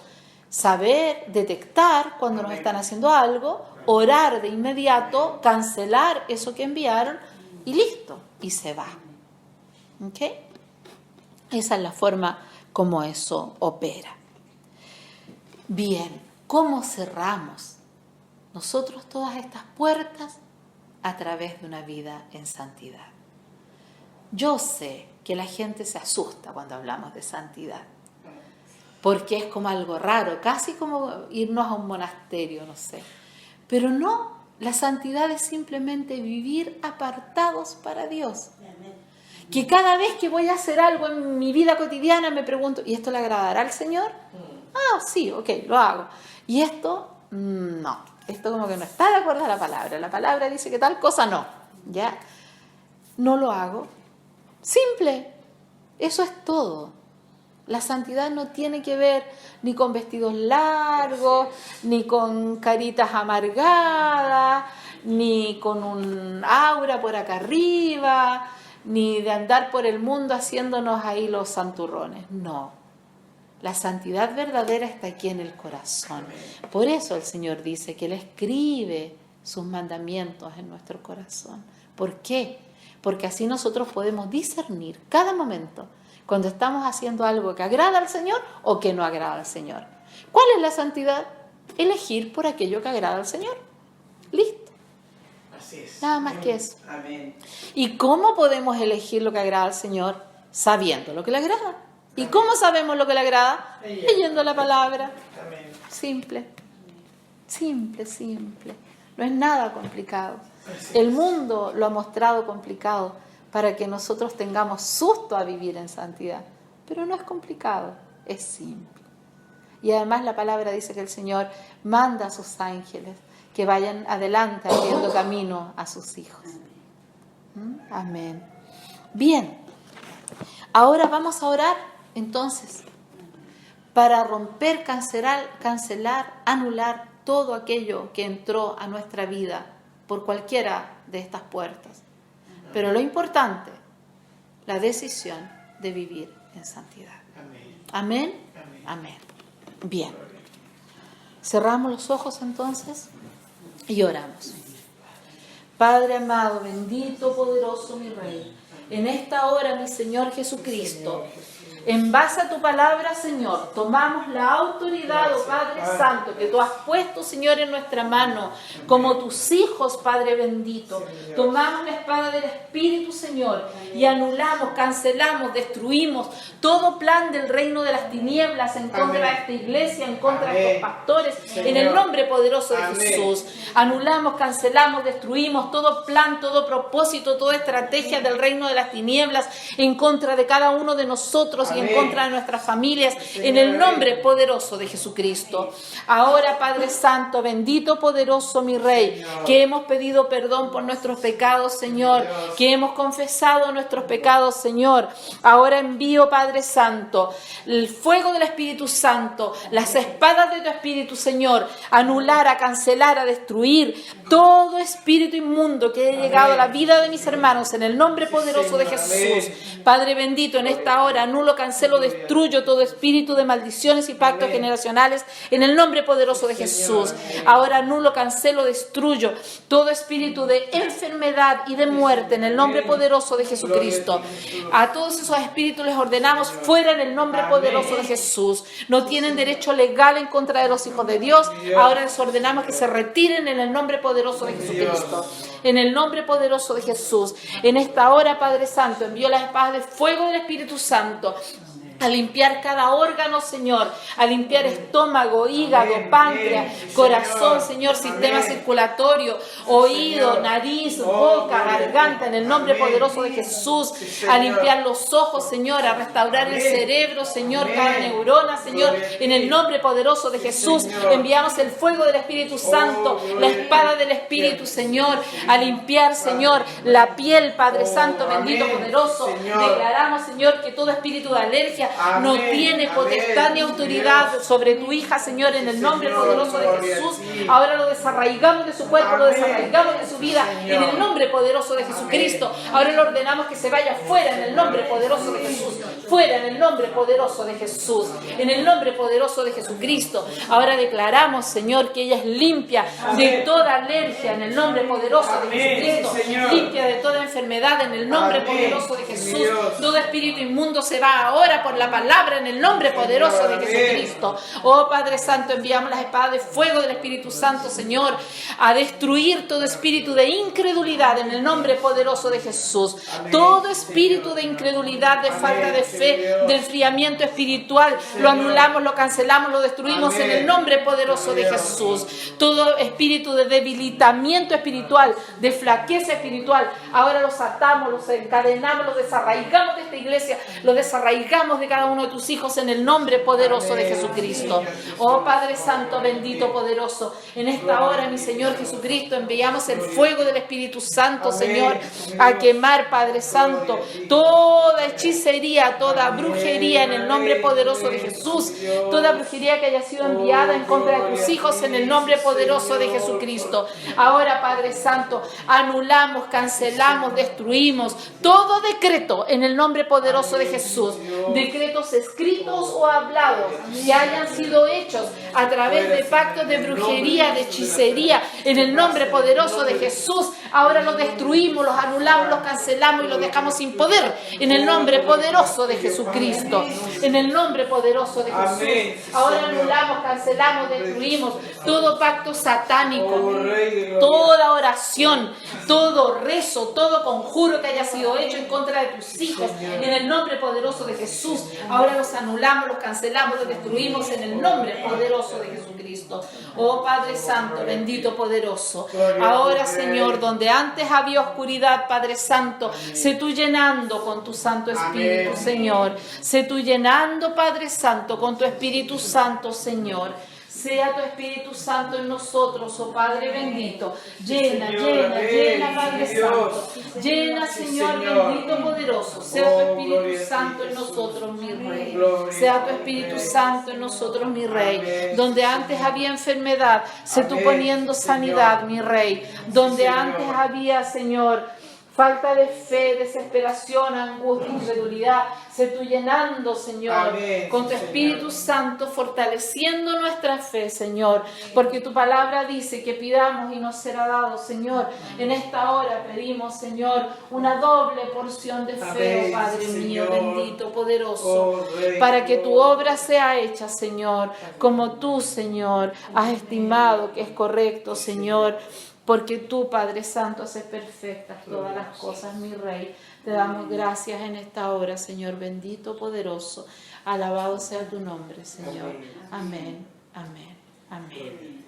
saber detectar cuando nos están haciendo algo, orar de inmediato, cancelar eso que enviaron y listo, y se va. ¿Ok? Esa es la forma como eso opera. Bien, ¿cómo cerramos nosotros todas estas puertas? A través de una vida en santidad. Yo sé que la gente se asusta cuando hablamos de santidad, porque es como algo raro, casi como irnos a un monasterio, no sé. Pero no, la santidad es simplemente vivir apartados para Dios. Que cada vez que voy a hacer algo en mi vida cotidiana me pregunto, ¿y esto le agradará al Señor? Ah, sí, ok, lo hago. ¿Y esto? No. Esto como que no está de acuerdo a la palabra. La palabra dice que tal cosa no. ¿Ya? No lo hago. Simple. Eso es todo. La santidad no tiene que ver ni con vestidos largos, ni con caritas amargadas, ni con un aura por acá arriba, ni de andar por el mundo haciéndonos ahí los santurrones. No. La santidad verdadera está aquí en el corazón. Por eso el Señor dice que Él escribe sus mandamientos en nuestro corazón. ¿Por qué? Porque así nosotros podemos discernir cada momento cuando estamos haciendo algo que agrada al Señor o que no agrada al Señor. ¿Cuál es la santidad? Elegir por aquello que agrada al Señor. Listo. Así es. Nada más que eso. Amén. ¿Y cómo podemos elegir lo que agrada al Señor? Sabiendo lo que le agrada. ¿Y cómo sabemos lo que le agrada? Leyendo la palabra. Amén. Simple. Simple, simple. No es nada complicado. El mundo lo ha mostrado complicado para que nosotros tengamos susto a vivir en santidad. Pero no es complicado, es simple. Y además la palabra dice que el Señor manda a sus ángeles que vayan adelante abriendo camino a sus hijos. Amén. Bien. Ahora vamos a orar. Entonces, para romper, cancelar, anular todo aquello que entró a nuestra vida por cualquiera de estas puertas. Pero lo importante, la decisión de vivir en santidad. Amén. Amén. Bien. Cerramos los ojos entonces y oramos. Padre amado, bendito, poderoso, mi Rey, en esta hora, mi Señor Jesucristo, en base a tu palabra, Señor, tomamos la autoridad, oh Padre Santo, que tú has puesto, Señor, en nuestra mano, como tus hijos, Padre bendito. Tomamos la espada del Espíritu, Señor, y anulamos, cancelamos, destruimos todo plan del reino de las tinieblas en contra de esta iglesia, en contra de estos pastores, en el nombre poderoso de Jesús. Anulamos, cancelamos, destruimos todo plan, todo propósito, toda estrategia del reino de las tinieblas en contra de cada uno de nosotros y en contra de nuestras familias, en el nombre poderoso de Jesucristo. Ahora, Padre Santo, bendito, poderoso, mi Rey, que hemos pedido perdón por nuestros pecados, Señor, que hemos confesado nuestros pecados, Señor. Ahora envío, Padre Santo, el fuego del Espíritu Santo, las espadas de tu Espíritu, Señor, a anular, a cancelar, a destruir todo espíritu inmundo que haya llegado a la vida de mis hermanos, en el nombre poderoso de Jesús. Padre bendito, en esta hora anulo, cancelo, destruyo todo espíritu de maldiciones y pactos generacionales en el nombre poderoso de Jesús. Ahora anulo, cancelo, destruyo todo espíritu de enfermedad y de muerte en el nombre poderoso de Jesucristo. A todos esos espíritus les ordenamos fuera en el nombre poderoso de Jesús. No tienen derecho legal en contra de los hijos de Dios. Ahora les ordenamos que se retiren en el nombre poderoso de Jesucristo. En el nombre poderoso de Jesús. En esta hora, Padre Santo, envío las espadas de fuego del Espíritu Santo a limpiar cada órgano, Señor, a limpiar estómago, hígado, páncreas, corazón, Señor, sistema circulatorio, oído, nariz, boca, garganta, en el nombre poderoso de Jesús, a limpiar los ojos, Señor, a restaurar el cerebro, Señor, cada neurona, Señor, en el nombre poderoso de Jesús, enviamos el fuego del Espíritu Santo, la espada del Espíritu, Señor, a limpiar, Señor, la piel, Padre Santo, bendito, poderoso, declaramos, Señor, que todo espíritu de alergia no tiene potestad ni autoridad sobre tu hija, Señor, en el nombre poderoso de Jesús. Ahora lo desarraigamos de su cuerpo, lo desarraigamos de su vida, en el nombre poderoso de Jesucristo. Ahora le ordenamos que se vaya fuera en el nombre poderoso de Jesús, fuera en el nombre poderoso de Jesús, en el nombre poderoso de Jesucristo. Ahora declaramos, Señor, que ella es limpia de toda alergia en el nombre poderoso de Jesucristo, limpia de toda enfermedad en el nombre poderoso de Jesús. Todo espíritu inmundo se va ahora por la palabra en el nombre poderoso de Jesucristo. Oh Padre Santo, enviamos las espadas de fuego del Espíritu Santo, Señor, a destruir todo espíritu de incredulidad en el nombre poderoso de Jesús. Todo espíritu de incredulidad, de falta de fe, de enfriamiento espiritual, lo anulamos, lo cancelamos, lo destruimos en el nombre poderoso de Jesús. Todo espíritu de debilitamiento espiritual, de flaqueza espiritual, ahora los atamos, los encadenamos, los desarraigamos de esta iglesia, los desarraigamos de cada uno de tus hijos en el nombre poderoso de Jesucristo. Oh Padre Santo, bendito, poderoso, en esta hora, mi Señor Jesucristo, enviamos el fuego del Espíritu Santo, Señor, a quemar, Padre Santo, toda hechicería, toda brujería en el nombre poderoso de Jesús, toda brujería que haya sido enviada en contra de tus hijos en el nombre poderoso de Jesucristo. Ahora, Padre Santo, anulamos, cancelamos, destruimos todo decreto en el nombre poderoso de Jesús. Decretos escritos o hablados que hayan sido hechos a través de pactos de brujería, de hechicería, en el nombre poderoso de Jesús, ahora los destruimos, los anulamos, los cancelamos y los dejamos sin poder en el nombre poderoso de Jesucristo, en el nombre poderoso de Jesús. Ahora anulamos, cancelamos, destruimos todo pacto satánico, toda oración, todo rezo, todo conjuro que haya sido hecho en contra de tus hijos, en el nombre poderoso de Jesús. Ahora los anulamos, los cancelamos, los destruimos en el nombre poderoso de Jesucristo. Oh Padre Santo, bendito, poderoso. Ahora, Señor, donde antes había oscuridad, Padre Santo, sé tú llenando con tu Santo Espíritu, Señor. Sé tú llenando, Padre Santo, con tu Espíritu Santo, Señor. Sea tu Espíritu Santo en nosotros, oh Padre bendito. Llena, llena, llena, Padre Santo. Llena, Señor bendito, poderoso. Sea tu Espíritu Santo en nosotros, mi Rey. Sea tu Espíritu Santo en nosotros, mi Rey. Donde antes había enfermedad, sé tú poniendo sanidad, mi Rey. Donde antes había, Señor, falta de fe, desesperación, angustia, incredulidad, sé tú llenando, Señor, con tu Espíritu Santo, fortaleciendo nuestra fe, Señor, porque tu palabra dice que pidamos y nos será dado, Señor. En esta hora pedimos, Señor, una doble porción de fe, oh Padre mío, bendito, poderoso, para que tu obra sea hecha, Señor, como tú, Señor, has estimado que es correcto, Señor. Porque tú, Padre Santo, haces perfectas todas las cosas, mi Rey. Te damos gracias en esta hora, Señor bendito, poderoso. Alabado sea tu nombre, Señor. Amén, amén, amén.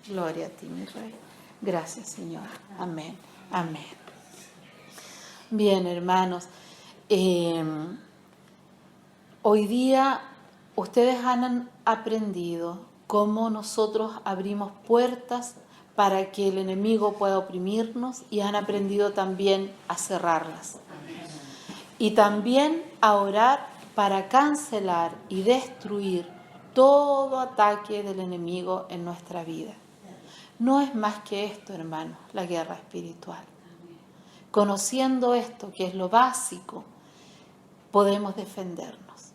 Gloria a ti, mi Rey. Gracias, Señor. Amén, amén. Bien, hermanos. Hoy día ustedes han aprendido cómo nosotros abrimos puertas para que el enemigo pueda oprimirnos, y han aprendido también a cerrarlas. Y también a orar para cancelar y destruir todo ataque del enemigo en nuestra vida. No es más que esto, hermanos, la guerra espiritual. Conociendo esto, que es lo básico, podemos defendernos.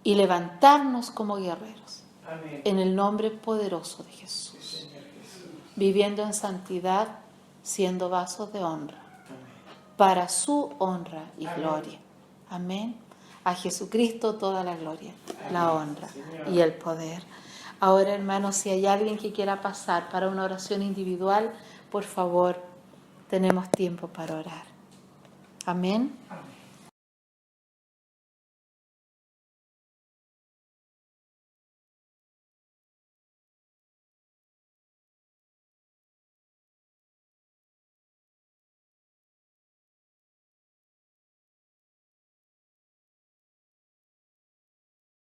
y levantarnos como guerreros. Amén. En el nombre poderoso de Jesús. Sí, Señor Jesús. Viviendo en santidad, siendo vasos de honra, Amén. para su honra y Amén. gloria. Amén. A Jesucristo toda la gloria, la Amén, honra Señor. y el poder. Ahora, hermanos, si hay alguien que quiera pasar para una oración individual, por favor, tenemos tiempo para orar. Amén. Amén.